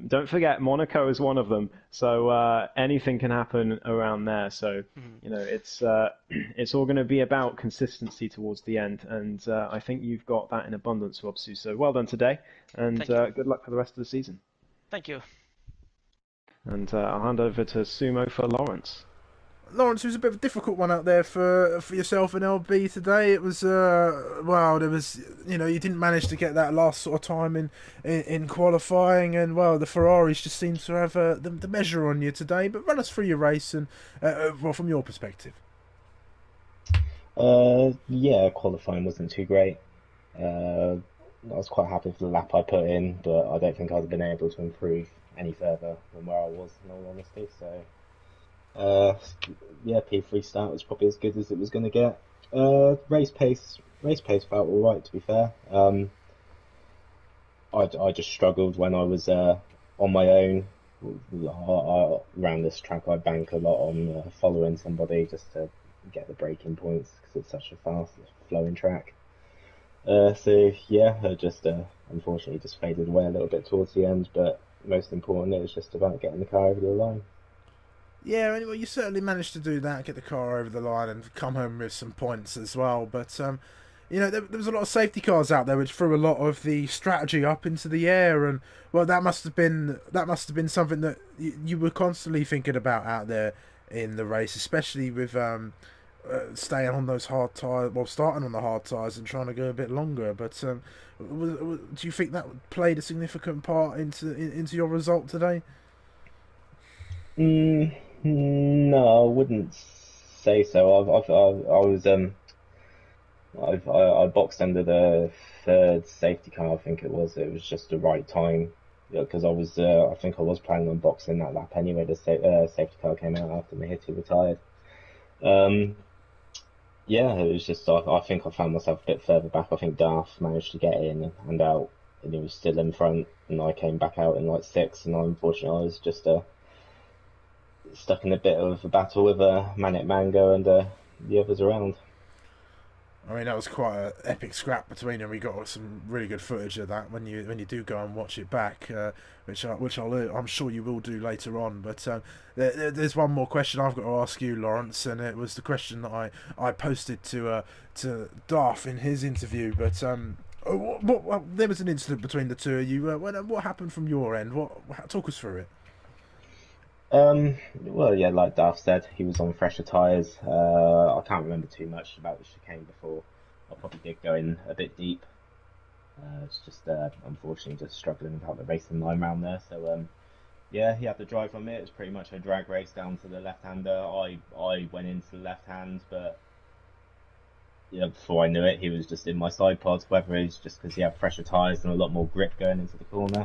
don't forget Monaco is one of them. So anything can happen around there. So you know, it's all going to be about consistency towards the end, and I think you've got that in abundance, Robsu. So well done today, and Thank you. good luck for the rest of the season. Thank you. And I'll hand over to Sumo for Lawrence. Lawrence, it was a bit of a difficult one out there for yourself in LB today. It was well, there was, you know, you didn't manage to get that last sort of time in qualifying, and well, the Ferraris just seemed to have the measure on you today. But run us through your race and well, from your perspective. Yeah, qualifying wasn't too great. I was quite happy with the lap I put in, but I don't think I'd have been able to improve any further than where I was, in all honesty. So. Yeah, P3 start was probably as good as it was going to get. Race pace felt all right, to be fair. I just struggled when I was on my own. Around this track, I bank a lot on following somebody just to get the braking points because it's such a fast flowing track. So yeah, I just unfortunately just faded away a little bit towards the end. But most important, it was just about getting the car over the line. Yeah, anyway, you certainly managed to do that, get the car over the line, and come home with some points as well. But you know, there was a lot of safety cars out there, which threw a lot of the strategy up into the air, and well, that must have been something that you were constantly thinking about out there in the race, especially with staying on those hard tires, well, starting on the hard tires and trying to go a bit longer. But do you think that played a significant part into your result today? No, I wouldn't say so. I boxed under the third safety car. I think it was. It was just the right time because I think I was planning on boxing that lap anyway. The safety car came out after Mahiti retired. Yeah, it was just. I think I found myself a bit further back. I think Darth managed to get in and out, and he was still in front, and I came back out in like sixth, and unfortunately I was just stuck in a bit of a battle with Manic Mango and the others around. I mean, that was quite an epic scrap between them. We got some really good footage of that when you do go and watch it back, which I'm sure you will do later on. But there's one more question I've got to ask you, Lawrence, and it was the question that I posted to Darth in his interview. But there was an incident between the two of you. What happened from your end? Talk us through it. Well, yeah, like Darth said, he was on fresher tyres. I can't remember too much about the chicane before. I probably did go in a bit deep. It's just, unfortunately, just struggling without the racing line round there. So, yeah, he had the drive on me. It was pretty much a drag race down to the left-hander. I went into the left hand, but yeah, before I knew it, he was just in my side pod. Whether it's just because he had fresher tyres and a lot more grip going into the corner.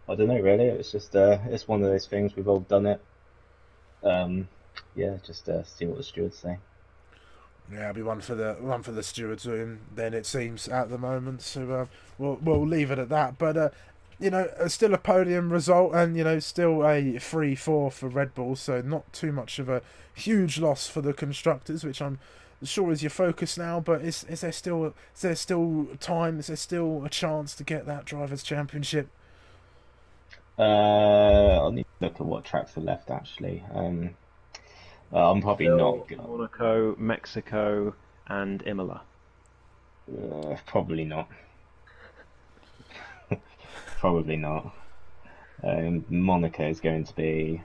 I don't know really. It's just it's one of those things. We've all done it. Yeah, just see what the stewards say. Yeah, it'll be one for the stewards. Then it seems at the moment. So we'll leave it at that. But you know, still a podium result, and you know, still a 3-4 for Red Bull. So not too much of a huge loss for the constructors, which I'm sure is your focus now. But is there still time? Is there still a chance to get that drivers' championship? I'll need to look at what tracks are left actually. I'm probably not. Monaco, Mexico, and Imola. Probably not. Probably not. Monaco is going to be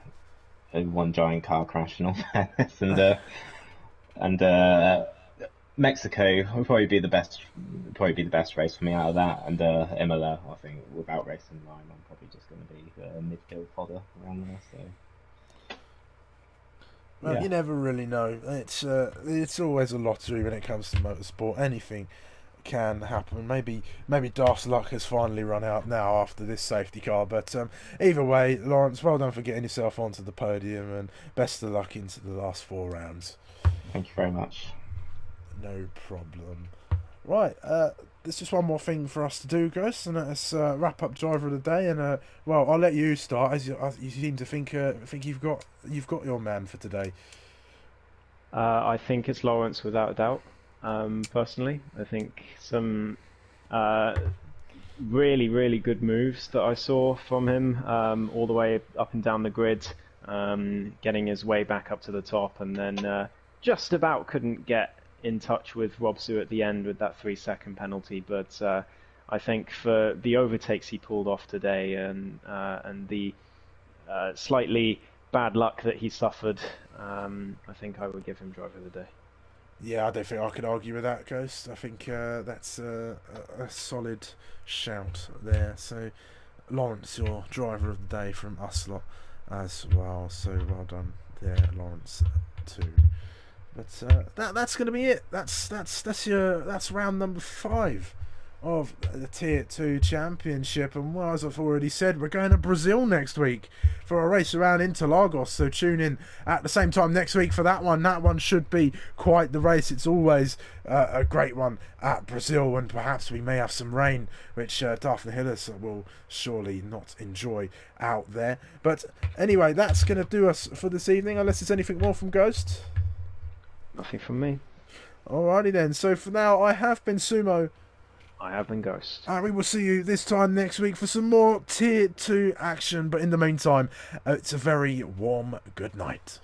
one giant car crash in all fairness, and Mexico will probably be the best race for me out of that, and Imola, I think, without racing line, I'm probably just going to be a midfield fodder around there. So, well, yeah. You never really know. It's always a lottery when it comes to motorsport. Anything can happen. Maybe Darth's luck has finally run out now after this safety car. But either way, Lawrence, well done for getting yourself onto the podium, and best of luck into the last 4 rounds. Thank you very much. No problem. Right, there's just one more thing for us to do, Ghost, and let's wrap up driver of the day. And well, I'll let you start, as you seem to think you've got your man for today. I think it's Lawrence without a doubt. Personally, I think some really, really good moves that I saw from him all the way up and down the grid, getting his way back up to the top, and then just about couldn't get in touch with Rob Sue at the end with that 3-second penalty. But I think for the overtakes he pulled off today and the slightly bad luck that he suffered, I think I would give him driver of the day. Yeah, I don't think I could argue with that, Ghost. I think that's a solid shout there. So, Lawrence, your driver of the day from us lot as well. So well done there, Lawrence, too. But that's going to be it. That's round number 5 of the Tier 2 Championship. And well, as I've already said, we're going to Brazil next week for a race around Interlagos. So tune in at the same time next week for that one. That one should be quite the race. It's always a great one at Brazil, and perhaps we may have some rain, which Daphne Hillis will surely not enjoy out there. But anyway, that's going to do us for this evening, unless there's anything more from Ghost. Nothing from me. Alrighty then. So for now, I have been Sumo. I have been Ghost. And we will see you this time next week for some more Tier 2 action. But in the meantime, it's a very warm good night.